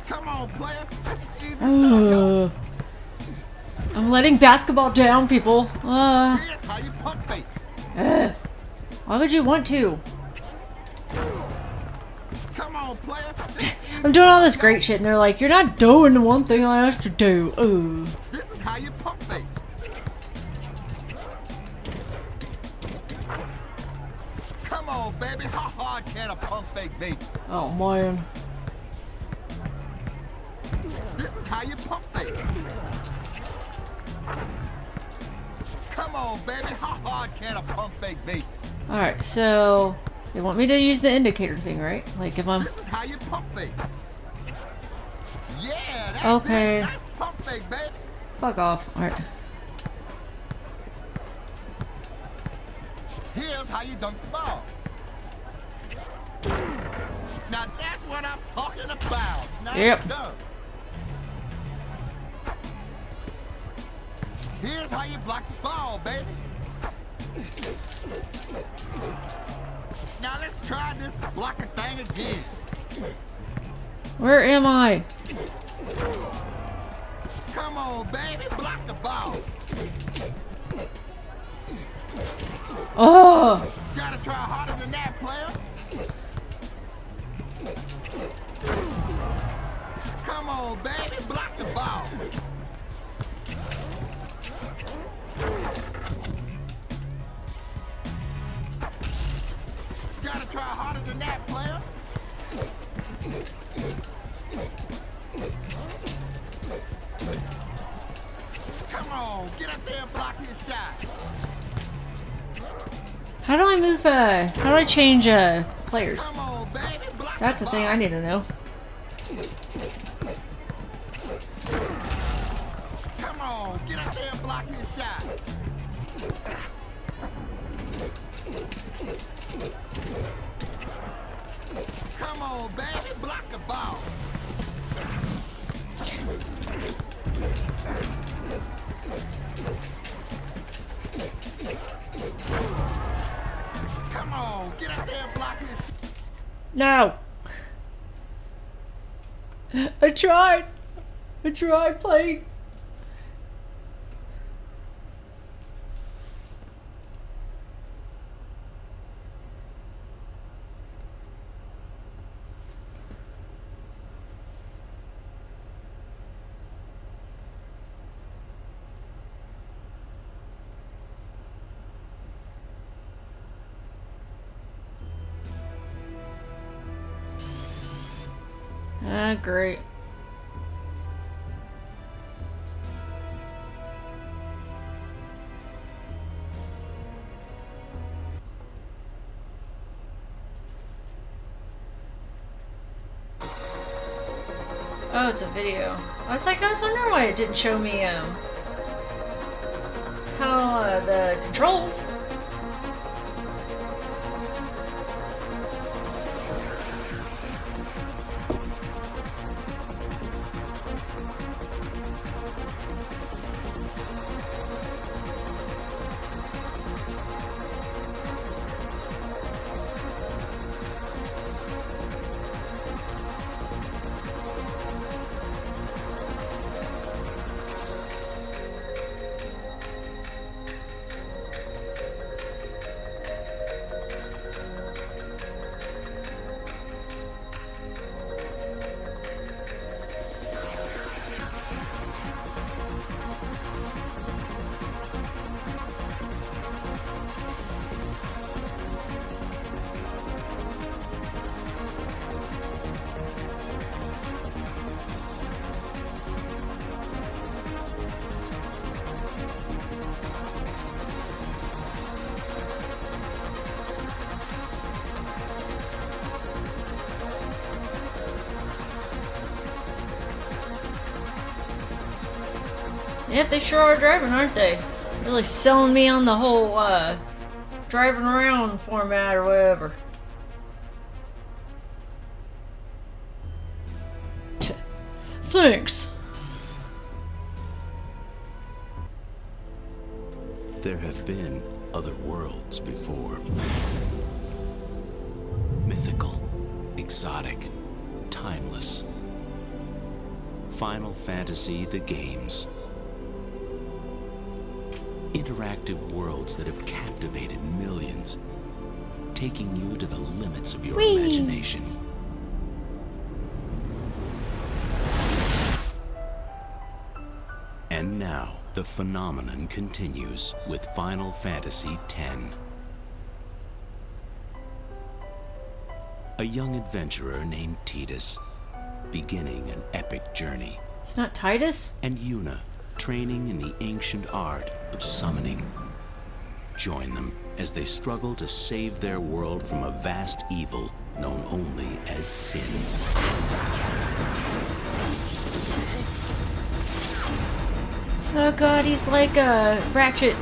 Come on, player. This is easy stuff, I'm letting basketball down, people. Here's how you pump fake. Why would you want to? on, player. I'm doing all this great shit, and they're like, "You're not doing the one thing I asked you to do." Ooh. This is how you pump fake. Come on, baby. How hard can a pump fake be? Oh man. This is how you pump fake. Come on, baby. How hard can a pump fake be? All right, so they want me to use the indicator thing, right? Like if I'm. This is how you pump fake. Yeah, that's Okay. it. That's pump fake, baby. Fuck off. All right. Here's how you dunk the ball. Now that's what I'm talking about. Nice Yep. dunk. Here's how you block the ball, baby. Now let's try this blocking thing again. Where am I? Come on, baby, block the ball. Oh. Gotta try harder than that, player. Come on, baby, block the ball. Gotta try harder than that, player. Come on, get up there and block his shot. How do I move? How do I change players? Come on, baby, block That's the the thing ball. I need to know. Come on, get up there and block his shot. Come on, baby, block the ball. Come on, get up there and block his shot. No. I tried playing. Ah, great. Oh, it's a video. I was wondering why it didn't show me how the controls. Yep, they sure are driving, aren't they? Really selling me on the whole driving around format or whatever. Thanks. There have been other worlds before. Mythical, exotic, timeless. Final Fantasy the games. Interactive worlds that have captivated millions, taking you to the limits of your imagination. The phenomenon continues with Final Fantasy X. A young adventurer named Tidus, beginning an epic journey. It's not Titus? And Yuna, training in the ancient art of summoning. Join them as they struggle to save their world from a vast evil known only as sin. Oh god, he's like a Ratchet.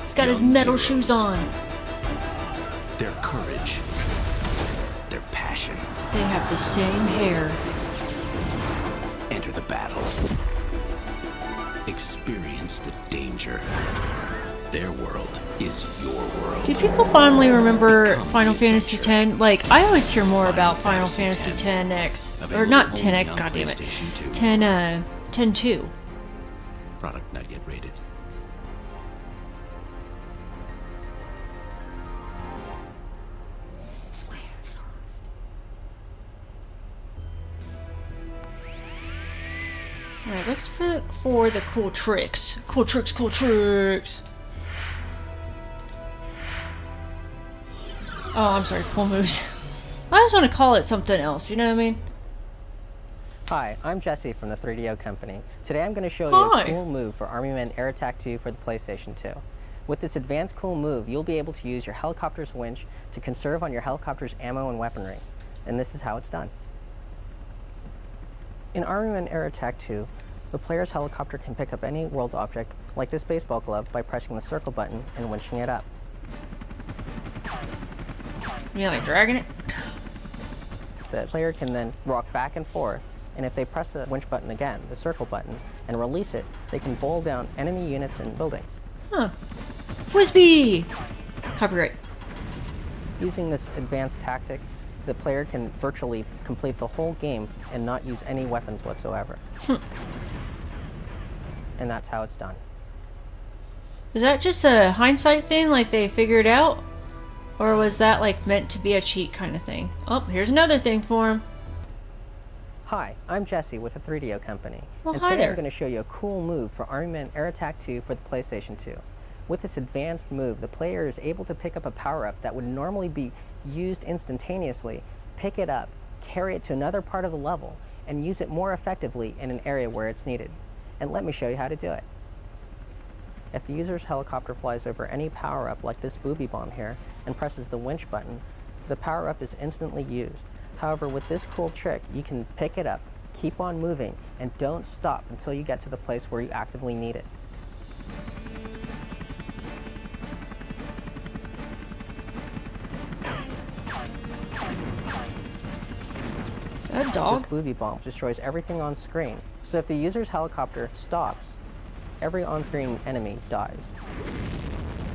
He's got his metal shoes on. Their courage, their passion. They have the same hair. Enter the battle. Experience the danger. Their world is your world. Do people fondly remember Final Fantasy X? Like, I always hear more about Final Fantasy X, or not 10X, goddammit. 10-2. Product not yet rated. Alright, let's look for the cool tricks. Cool tricks, cool tricks! Oh, I'm sorry, cool moves. I just want to call it something else, you know what I mean? Hi, I'm Jesse from the 3DO Company. Today I'm going to show you a cool move for Army Men Air Attack 2 for the PlayStation 2. With this advanced cool move, you'll be able to use your helicopter's winch to conserve on your helicopter's ammo and weaponry. And this is how it's done. In Army Men Air Attack 2, the player's helicopter can pick up any world object, like this baseball glove, by pressing the circle button and winching it up. Yeah, like dragging it? The player can then rock back and forth, and if they press the winch button again, the circle button, and release it, they can bowl down enemy units and buildings. Huh. Frisbee! Copyright. Using this advanced tactic, the player can virtually complete the whole game and not use any weapons whatsoever. And that's how it's done. Is that just a hindsight thing, like they figured out? Or was that like meant to be a cheat kind of thing? Oh, here's another thing for him. Hi, I'm Jesse with the 3DO Company. Well, and hi today there. I'm going to show you a cool move for Army Men Air Attack 2 for the PlayStation 2. With this advanced move, the player is able to pick up a power-up that would normally be used instantaneously, pick it up, carry it to another part of the level, and use it more effectively in an area where it's needed. And let me show you how to do it. If the user's helicopter flies over any power-up like this booby bomb here and presses the winch button, the power-up is instantly used. However, with this cool trick, you can pick it up, keep on moving, and don't stop until you get to the place where you actively need it. Is that a dog? This booby bomb destroys everything on screen. So if the user's helicopter stops, every on-screen enemy dies.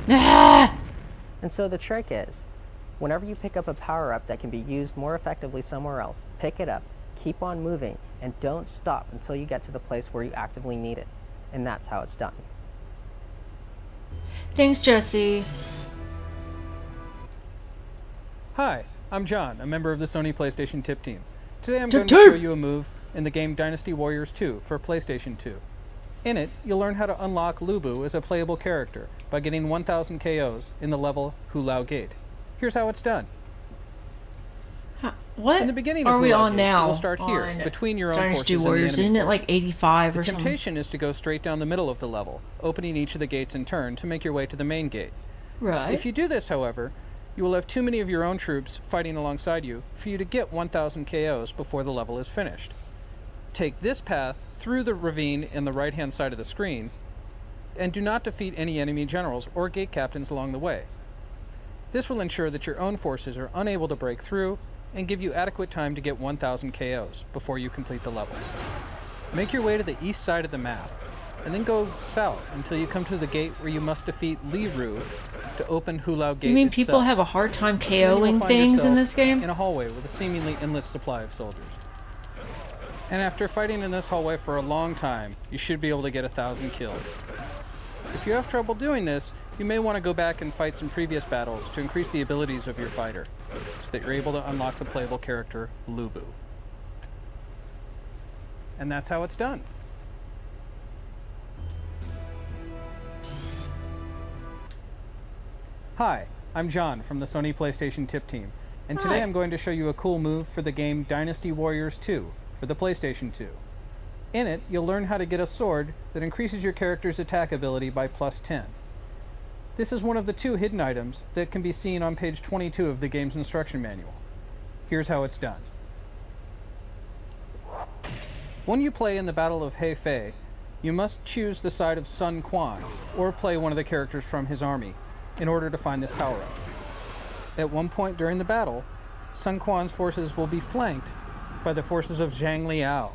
Ah! And so the trick is, whenever you pick up a power-up that can be used more effectively somewhere else, pick it up, keep on moving, and don't stop until you get to the place where you actively need it. And that's how it's done. Thanks, Jesse. Hi, I'm John, a member of the Sony PlayStation Tip Team. Today I'm going to show you a move in the game Dynasty Warriors 2 for PlayStation 2. In it, you'll learn how to unlock Lubu as a playable character by getting 1000 KOs in the level Hulao Gate. Here's how it's done. What in the beginning are of we Hulao on Gate, now? We'll start here, on between your own Dynasty forces Warriors, and the isn't enemy it like 85 or The something? temptation is to go straight down the middle of the level, opening each of the gates in turn to make your way to the main gate. Right. If you do this, however, you will have too many of your own troops fighting alongside you for you to get 1000 KOs before the level is finished. Take this path through the ravine in the right-hand side of the screen, and do not defeat any enemy generals or gate captains along the way. This will ensure that your own forces are unable to break through and give you adequate time to get 1000 KOs before you complete the level. Make your way to the east side of the map, and then go south until you come to the gate where you must defeat Liru to open Hulao Gate You mean itself. people have a hard time Then you will KOing find things in yourself this game? in a hallway with a seemingly endless supply of soldiers. And after fighting in this hallway for a long time, you should be able to get 1000 kills. If you have trouble doing this, you may want to go back and fight some previous battles to increase the abilities of your fighter, so that you're able to unlock the playable character, Lubu. And that's how it's done. Hi, I'm John from the Sony PlayStation Tip Team, and today Hi. I'm going to show you a cool move for the game Dynasty Warriors 2 for the PlayStation 2. In it, you'll learn how to get a sword that increases your character's attack ability by +10. This is one of the 2 hidden items that can be seen on page 22 of the game's instruction manual. Here's how it's done. When you play in the Battle of Hefei, you must choose the side of Sun Quan, or play one of the characters from his army, in order to find this power-up. At one point during the battle, Sun Quan's forces will be flanked by the forces of Zhang Liao.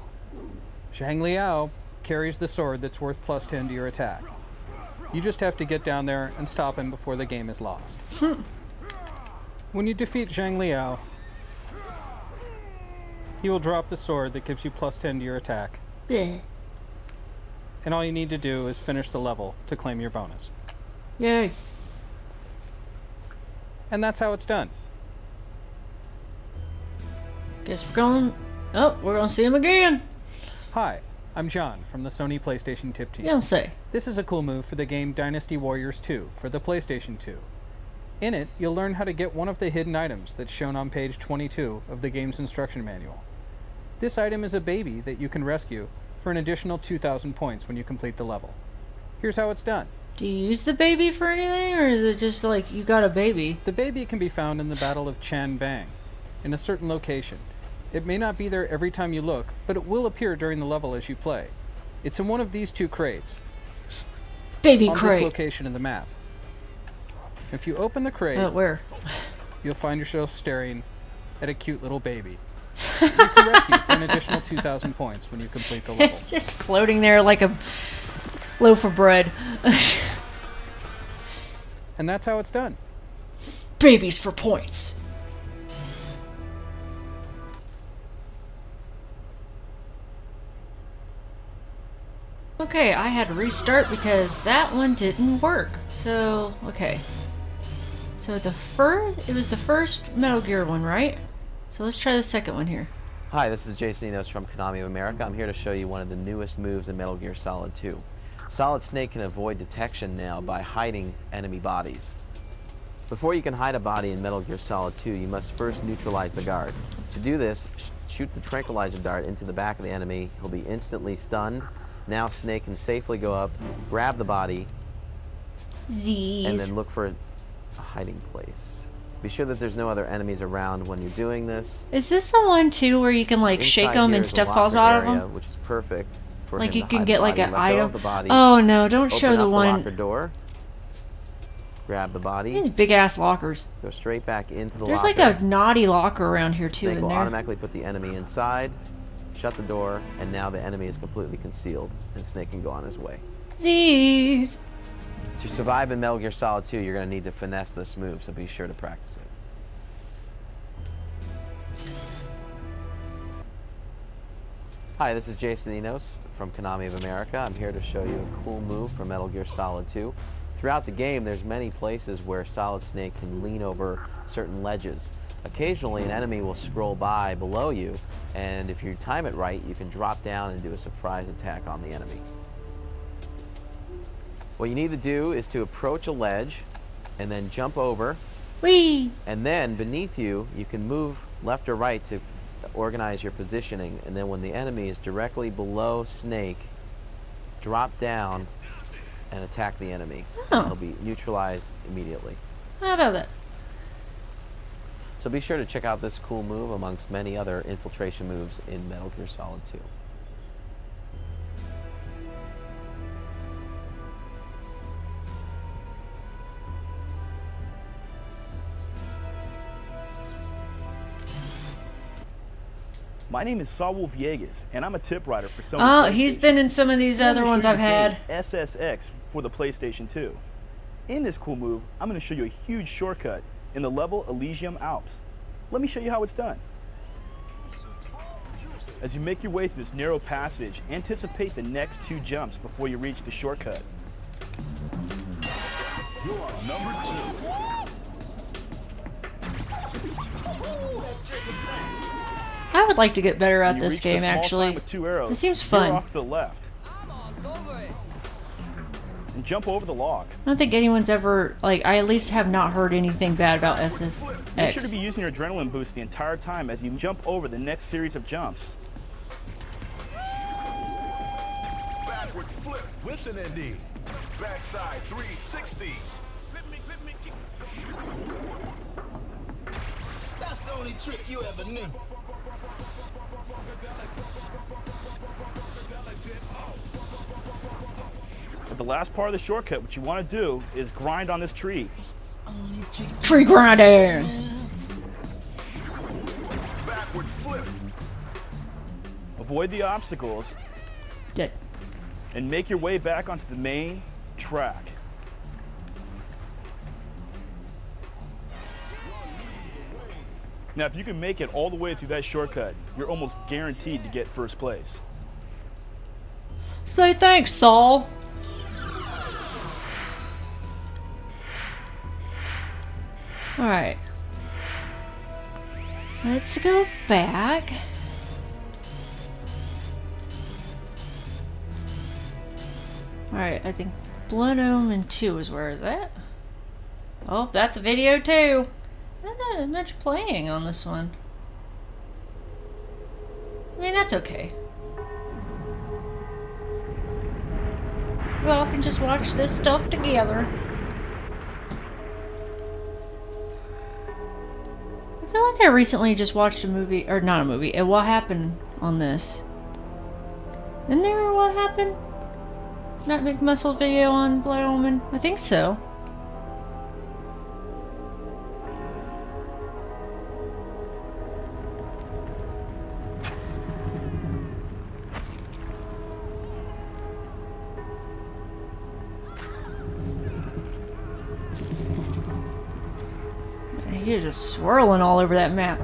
Zhang Liao carries the sword that's worth +10 to your attack. You just have to get down there and stop him before the game is lost. When you defeat Zhang Liao, he will drop the sword that gives you +10 to your attack. Bleh. And all you need to do is finish the level to claim your bonus. Yay. And that's how it's done. Guess we're going... Oh, we're going to see him again. Hi, I'm John from the Sony PlayStation Tip Team. You don't say. This is a cool move for the game Dynasty Warriors 2 for the PlayStation 2. In it, you'll learn how to get one of the hidden items that's shown on page 22 of the game's instruction manual. This item is a baby that you can rescue for an additional 2,000 points when you complete the level. Here's how it's done. Do you use the baby for anything, or is it just like you got a baby? The baby can be found in the Battle of Chan Bang, in a certain location. It may not be there every time you look, but it will appear during the level as you play. It's in one of these 2 crates. Baby on crate. this location in the map. If you open the crate, where? You'll find yourself staring at a cute little baby. You can rescue for an additional 2,000 points when you complete the level. It's just floating there like a loaf of bread. And that's how it's done. Babies for points. Okay, I had to restart because that one didn't work. So, okay. So it was the first Metal Gear one, right? So let's try the second one here. Hi, this is Jason Enos from Konami of America. I'm here to show you one of the newest moves in Metal Gear Solid 2. Solid Snake can avoid detection now by hiding enemy bodies. Before you can hide a body in Metal Gear Solid 2, you must first neutralize the guard. To do this, shoot the tranquilizer dart into the back of the enemy. He'll be instantly stunned. Now Snake can safely go up, grab the body, and then look for a hiding place. Be sure that there's no other enemies around when you're doing this. Is this the one too where you can like shake them and stuff falls out of them? Which is perfect for like him you to can hide get the like body. an Let go item. of the body. Oh no! Don't show Open the up one. The locker door. Grab the body. These big ass lockers. Go straight back into the There's locker. like a naughty locker around here too. Snake in will there. automatically put the enemy inside, shut the door, and now the enemy is completely concealed, and Snake can go on his way. Z's. To survive in Metal Gear Solid 2, you're going to need to finesse this move, so be sure to practice it. Hi, this is Jason Enos from Konami of America. I'm here to show you a cool move for Metal Gear Solid 2. Throughout the game, there's many places where Solid Snake can lean over certain ledges. Occasionally, an enemy will scroll by below you, and if you time it right, you can drop down and do a surprise attack on the enemy. What you need to do is to approach a ledge and then jump over. Whee! And then beneath you, you can move left or right to organize your positioning, and then when the enemy is directly below Snake, drop down and attack the enemy. Oh. He'll be neutralized immediately. How about that? So be sure to check out this cool move amongst many other infiltration moves in Metal Gear Solid 2. My name is Saul Villegas, and I'm a tip writer for Sony. Oh, he's been in some of these other ones I've had. SSX for the PlayStation 2. In this cool move, I'm going to show you a huge shortcut in the level Elysium Alps. Let me show you how it's done. As you make your way through this narrow passage, anticipate the next 2 jumps before you reach the shortcut. You are number 2. I would like to get better at When you this reach the game, small actually. sign with 2 arrows, It seems veer fun. off to the left. and jump over the log. I don't think anyone's ever, like, I at least have not heard anything bad about SSX. Make sure to be using your adrenaline boost the entire time as you jump over the next series of jumps. Backward flip with an ND. Backside 360. That's the only trick you ever knew. But the last part of the shortcut, what you want to do is grind on this tree. Tree grinding! Backward flip. Avoid the obstacles. Dead. And make your way back onto the main track. Now, if you can make it all the way through that shortcut, you're almost guaranteed to get first place. Say thanks, Saul. Alright. Let's go back. Alright, I think Blood Omen 2 is where is that? Oh, that's a video too. Not that much playing on this one. I mean, that's okay. We all can just watch this stuff together. I feel like I recently just watched a movie, or not a movie, What Happened on this. Isn't there a What Happened? Matt McMuscle video on Blood Omen? I think so. You're just swirling all over that map.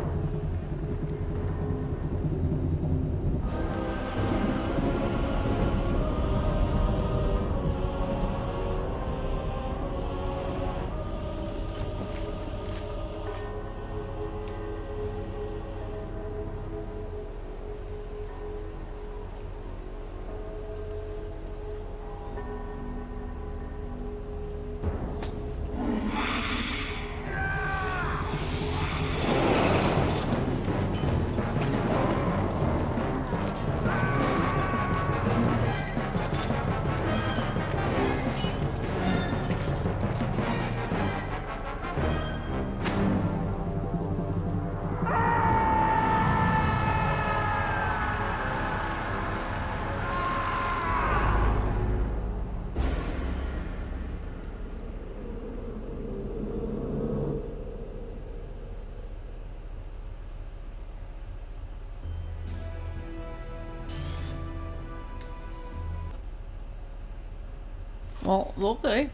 Well, okay.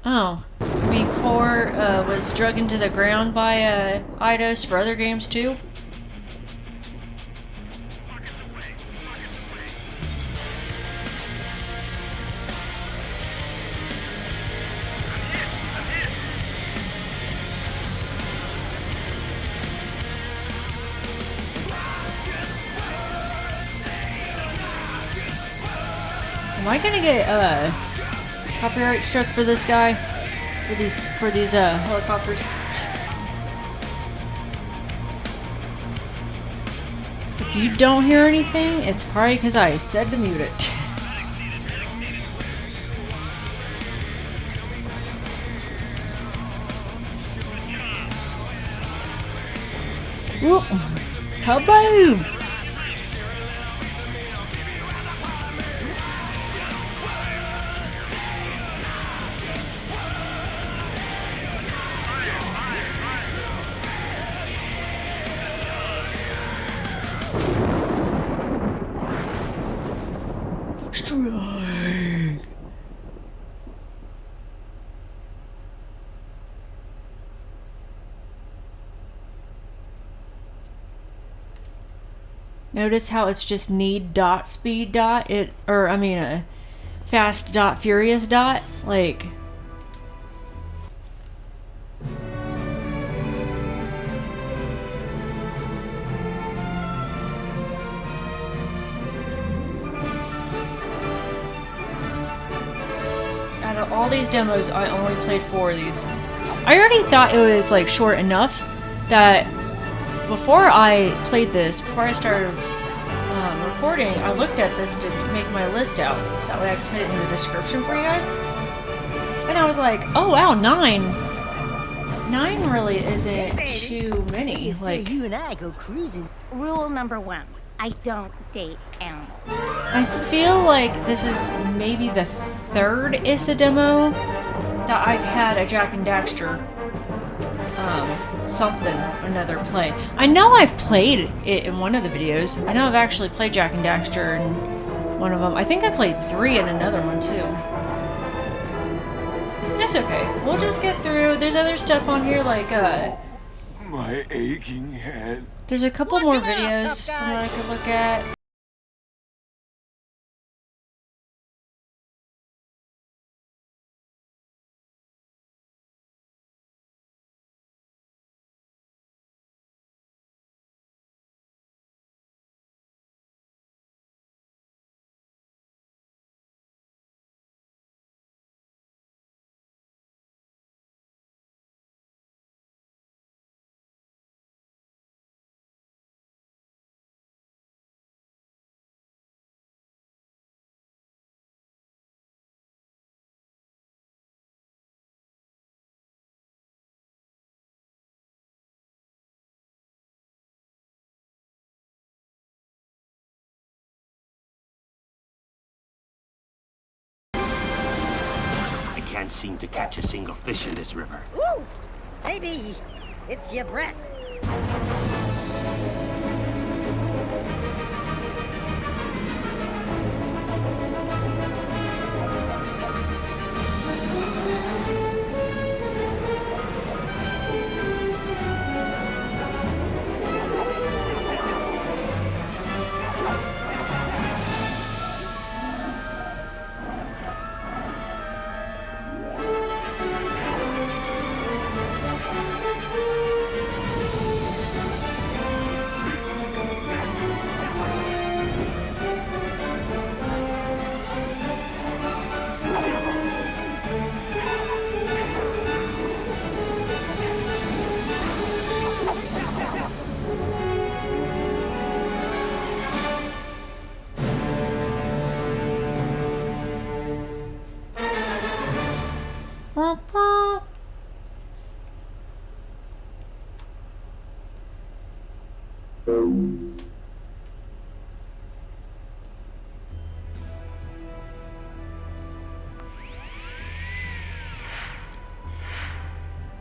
Oh. I mean, Core was drug into the ground by Eidos for other games too? Am I gonna get copyright struck for this guy? For these helicopters? If you don't hear anything, it's probably because I said to mute it. Whoop! Kaboom! Strike! Notice how it's just need dot speed dot fast dot furious dot, like. Out of all these demos, I only played 4 of these. I already thought it was like short enough that before I played this, before I started recording, I looked at this to make my list out so that way I could put it in the description for you guys. And I was like, oh wow, 9 really isn't too many. Like, you and I go cruising. Rule number 1. I don't date animals. I feel like this is maybe the 3rd Issa demo that I've had a Jak and Daxter something or another play. I know I've played it in one of the videos. I know I've actually played Jak and Daxter in one of them. I think I played 3 in another one too. That's okay. We'll just get through. There's other stuff on here like My aching head. there's a couple more videos from what I could look at. Can't seem to catch a single fish in this river. Woo! Maybe it's your breath.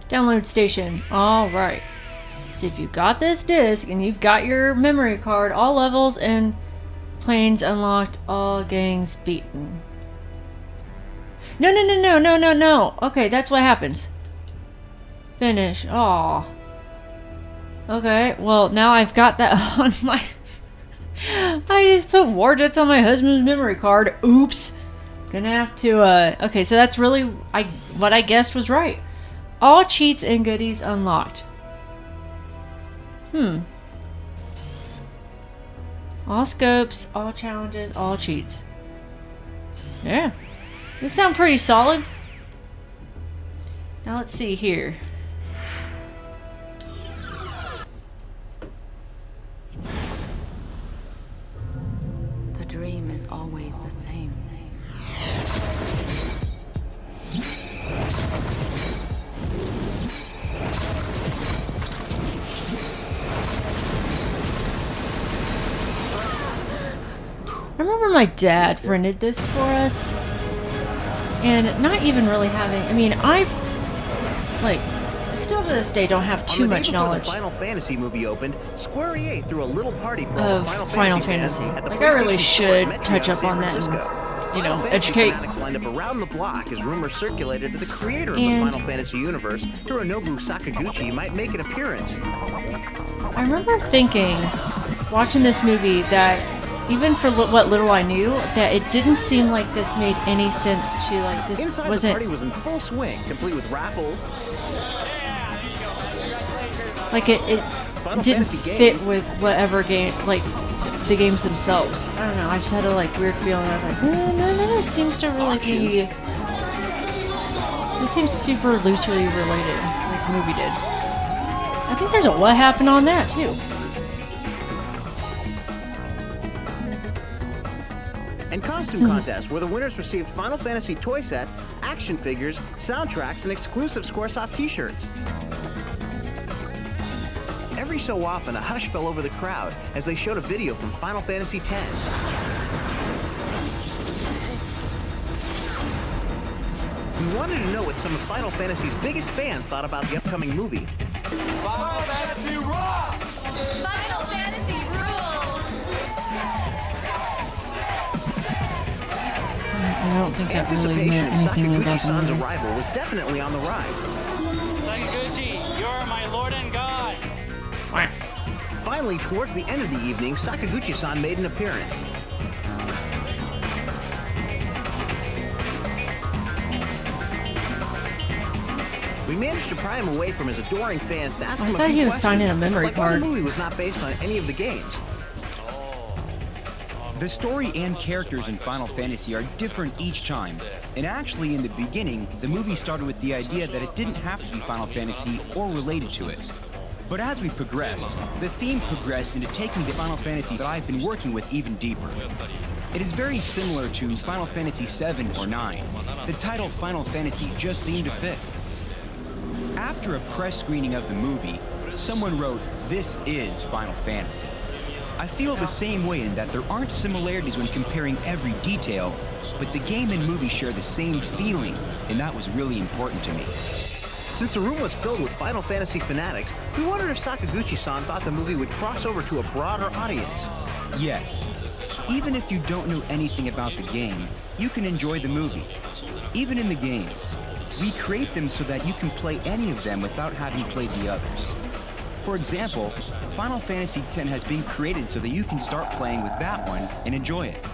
Download station. Alright. So if you've got this disc and you've got your memory card, all levels and planes unlocked, all gangs beaten. No. Okay, that's what happens. Finish. Aw. Okay, well now I've got that on my... I just put Warjetz on my husband's memory card. Oops. Gonna have to, okay, so that's really... what I guessed was right. All cheats and goodies unlocked. All scopes, all challenges, all cheats. Yeah. These sound pretty solid. Now let's see here. The dream is always the same. I remember my dad rented this for us, and not even really having, I mean, I, like, still to this day don't have too much knowledge the Final Fantasy movie opened, Square EA threw a little party for of Final Fantasy. Like, I really should touch up on that and, you know, educate. Fanatics lined up around the block as rumors circulated that the creator of the Final Fantasy universe, Hironobu Sakaguchi, might make an appearance. I remember thinking, watching this movie, that even for what little I knew, that it didn't seem like this made any sense to, like, this Inside wasn't... the party was in full swing, complete with raffles. Like, it didn't fit with whatever game, like, the games themselves. I don't know, I just had a, like, weird feeling. I was like, none of this seems to really be This seems super loosely related, like the movie did. I think there's a what happened on that too. And costume contests, where the winners received Final Fantasy toy sets, action figures, soundtracks, and exclusive Squaresoft t-shirts. Every so often, a hush fell over the crowd as they showed a video from Final Fantasy X. We wanted to know what some of Final Fantasy's biggest fans thought about the upcoming movie. Final Fantasy rocks! Final Fantasy rules! I don't think that really Anticipation meant of anything about the Sakaguchi-san's movie. arrival was definitely on the rise. Sakaguchi, you're my lord and god. Finally, towards the end of the evening, Sakaguchi-san made an appearance. We managed to pry him away from his adoring fans to ask I him a thought few he was questions, signing a memory like why card. the movie was not based on any of the games. The story and characters in Final Fantasy are different each time. And actually, in the beginning, the movie started with the idea that it didn't have to be Final Fantasy or related to it. But as we progressed, the theme progressed into taking the Final Fantasy that I've been working with even deeper. It is very similar to Final Fantasy VII or IX. The title Final Fantasy just seemed to fit. After a press screening of the movie, someone wrote, "This is Final Fantasy." I feel the same way in that there aren't similarities when comparing every detail, but the game and movie share the same feeling, and that was really important to me. Since the room was filled with Final Fantasy fanatics, we wondered if Sakaguchi-san thought the movie would cross over to a broader audience. Yes. Even if you don't know anything about the game, you can enjoy the movie. Even in the games, we create them so that you can play any of them without having played the others. For example, Final Fantasy X has been created so that you can start playing with that one and enjoy it.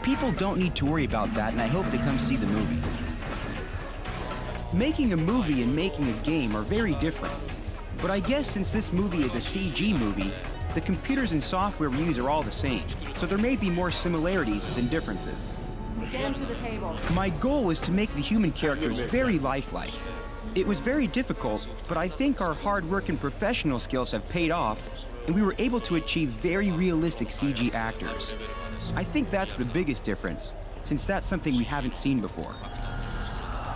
People don't need to worry about that, and I hope they come see the movie. Making a movie and making a game are very different. But I guess since this movie is a CG movie, the computers and software we use are all the same, so there may be more similarities than differences. Get him to the table. My goal was to make the human characters very lifelike. It was very difficult, but I think our hard work and professional skills have paid off, and we were able to achieve very realistic CG actors. I think that's the biggest difference, since that's something we haven't seen before.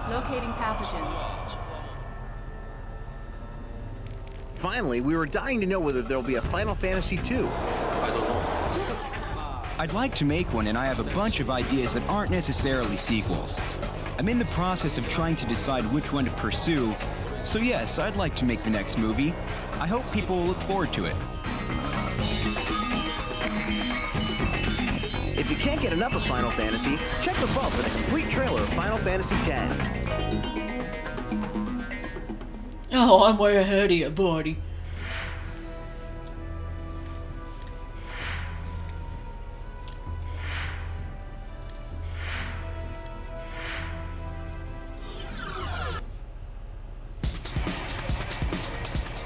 Locating pathogens. Finally, we were dying to know whether there'll be a Final Fantasy II. I'd like to make one, and I have a bunch of ideas that aren't necessarily sequels. I'm in the process of trying to decide which one to pursue, so yes, I'd like to make the next movie. I hope people will look forward to it. If you can't get enough of Final Fantasy, check above for the complete trailer of Final Fantasy X. Oh, I'm way ahead of you, buddy.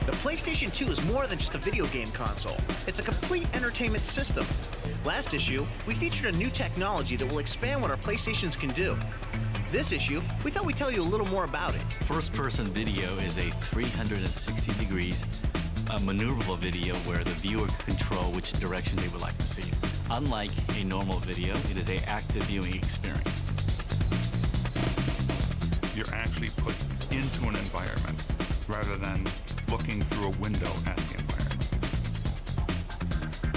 The PlayStation 2 is more than just a video game console. It's a complete entertainment system. Last issue, we featured a new technology that will expand what our PlayStations can do. This issue, we thought we'd tell you a little more about it. First-person video is a 360 degrees maneuverable video where the viewer can control which direction they would like to see. Unlike a normal video, it is an active viewing experience. You're actually put into an environment rather than looking through a window at the environment.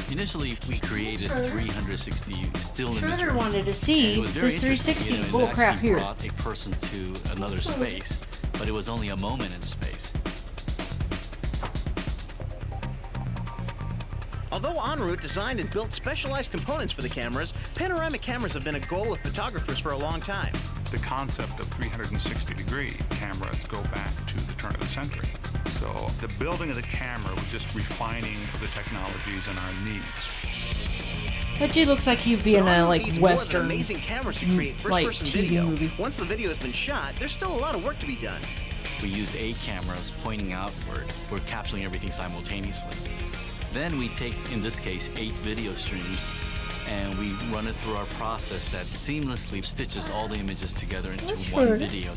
Initially, we created 360 still imagery. Shredder wanted to see this 360 bullcrap here. It brought a person to another space, but it was only a moment in space. Although EnRoute designed and built specialized components for the cameras, panoramic cameras have been a goal of photographers for a long time. The concept of 360-degree cameras go back to the turn of the century. So the building of the camera was just refining the technologies and our needs. That dude looks like he'd be in a like Western, amazing cameras to create like first-person TV video. movie. Once the video has been shot, there's still a lot of work to be done. We used 8 cameras pointing outward. We're capturing everything simultaneously. Then we take, in this case, 8 video streams, and we run it through our process that seamlessly stitches all the images together into one video.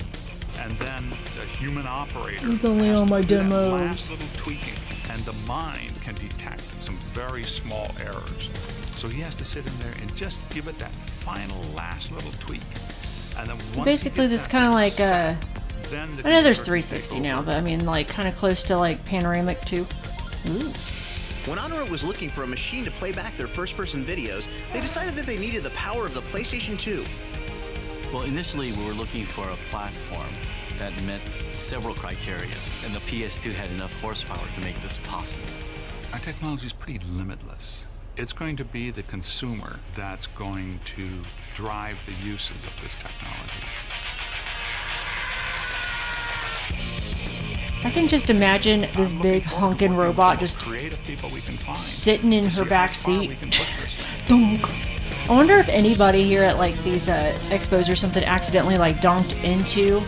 And then the human operator It's only on my has to do that demos. last little tweaking, and the mind can detect some very small errors. So he has to sit in there and just give it that final last little tweak. And then So basically, this kind of like I know there's 360 now, but I mean like kind of close to like panoramic too. Ooh. When EnRoute was looking for a machine to play back their first-person videos, they decided that they needed the power of the PlayStation 2. Well, initially we were looking for a platform that met several criteria, and the PS2 had enough horsepower to make this possible. Our technology is pretty limitless. It's going to be the consumer that's going to drive the uses of this technology. I can just imagine this big honking robot just sitting in her back seat. Donk. I wonder if anybody here at like these expos or something accidentally like donked into.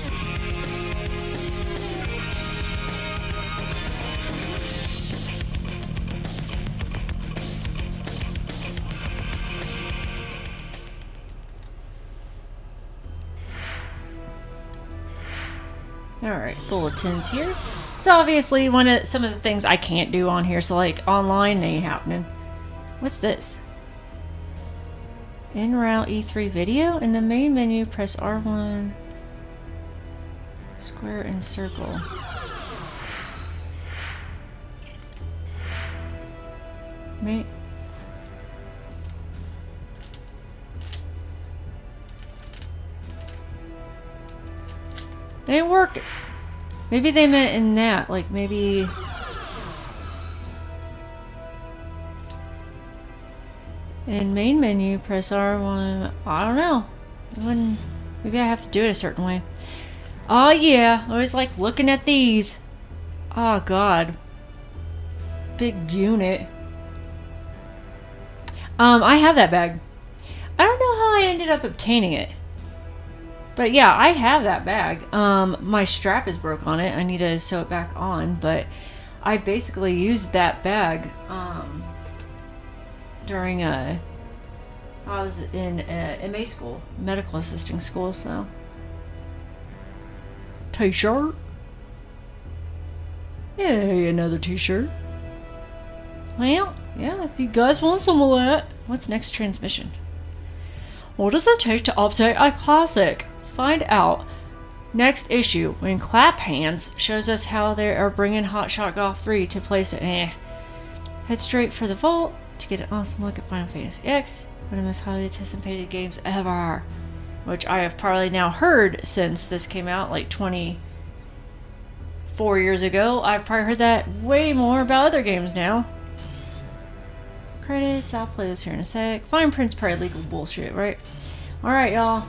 Alright, bulletins here. So obviously some of the things I can't do on here, so like online ain't happening. What's this? EnRoute E3 video. In the main menu, press R1, square and circle. It ain't working. Maybe they meant in that, like maybe. In main menu, press R1. I don't know. Maybe I have to do it a certain way. Oh yeah, I always like looking at these. Oh god. Big unit. I have that bag. I don't know how I ended up obtaining it. But yeah, I have that bag. My strap is broke on it. I need to sew it back on, but I basically used that bag during I was in MA school, medical assisting school, so. T-shirt. Hey, another t-shirt. Well, yeah, if you guys want some of that. What's next transmission? What does it take to update a classic? Find out next issue when Clap Hands shows us how they are bringing Hotshot Golf 3 to PlayStation. Head straight for the vault to get an awesome look at Final Fantasy X, one of the most highly anticipated games ever, which I have probably now heard since this came out like 24 years ago. I've probably heard that way more about other games now. Credits, I'll play this here in a sec. Fine print's probably legal bullshit, right? Alright, y'all.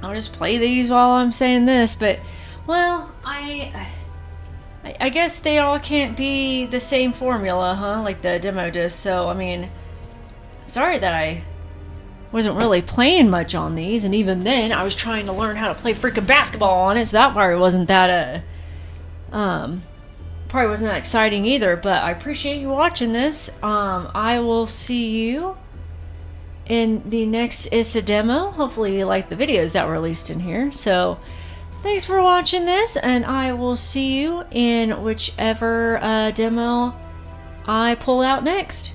I'll just play these while I'm saying this, but, well, I guess they all can't be the same formula, huh? Like the demo disc, so, I mean, sorry that I wasn't really playing much on these, and even then, I was trying to learn how to play freaking basketball on it, so that probably wasn't that, probably wasn't that exciting either, but I appreciate you watching this. I will see you in the next Issa demo. Hopefully you like the videos that were released in here. So thanks for watching this, and I will see you in whichever demo I pull out next.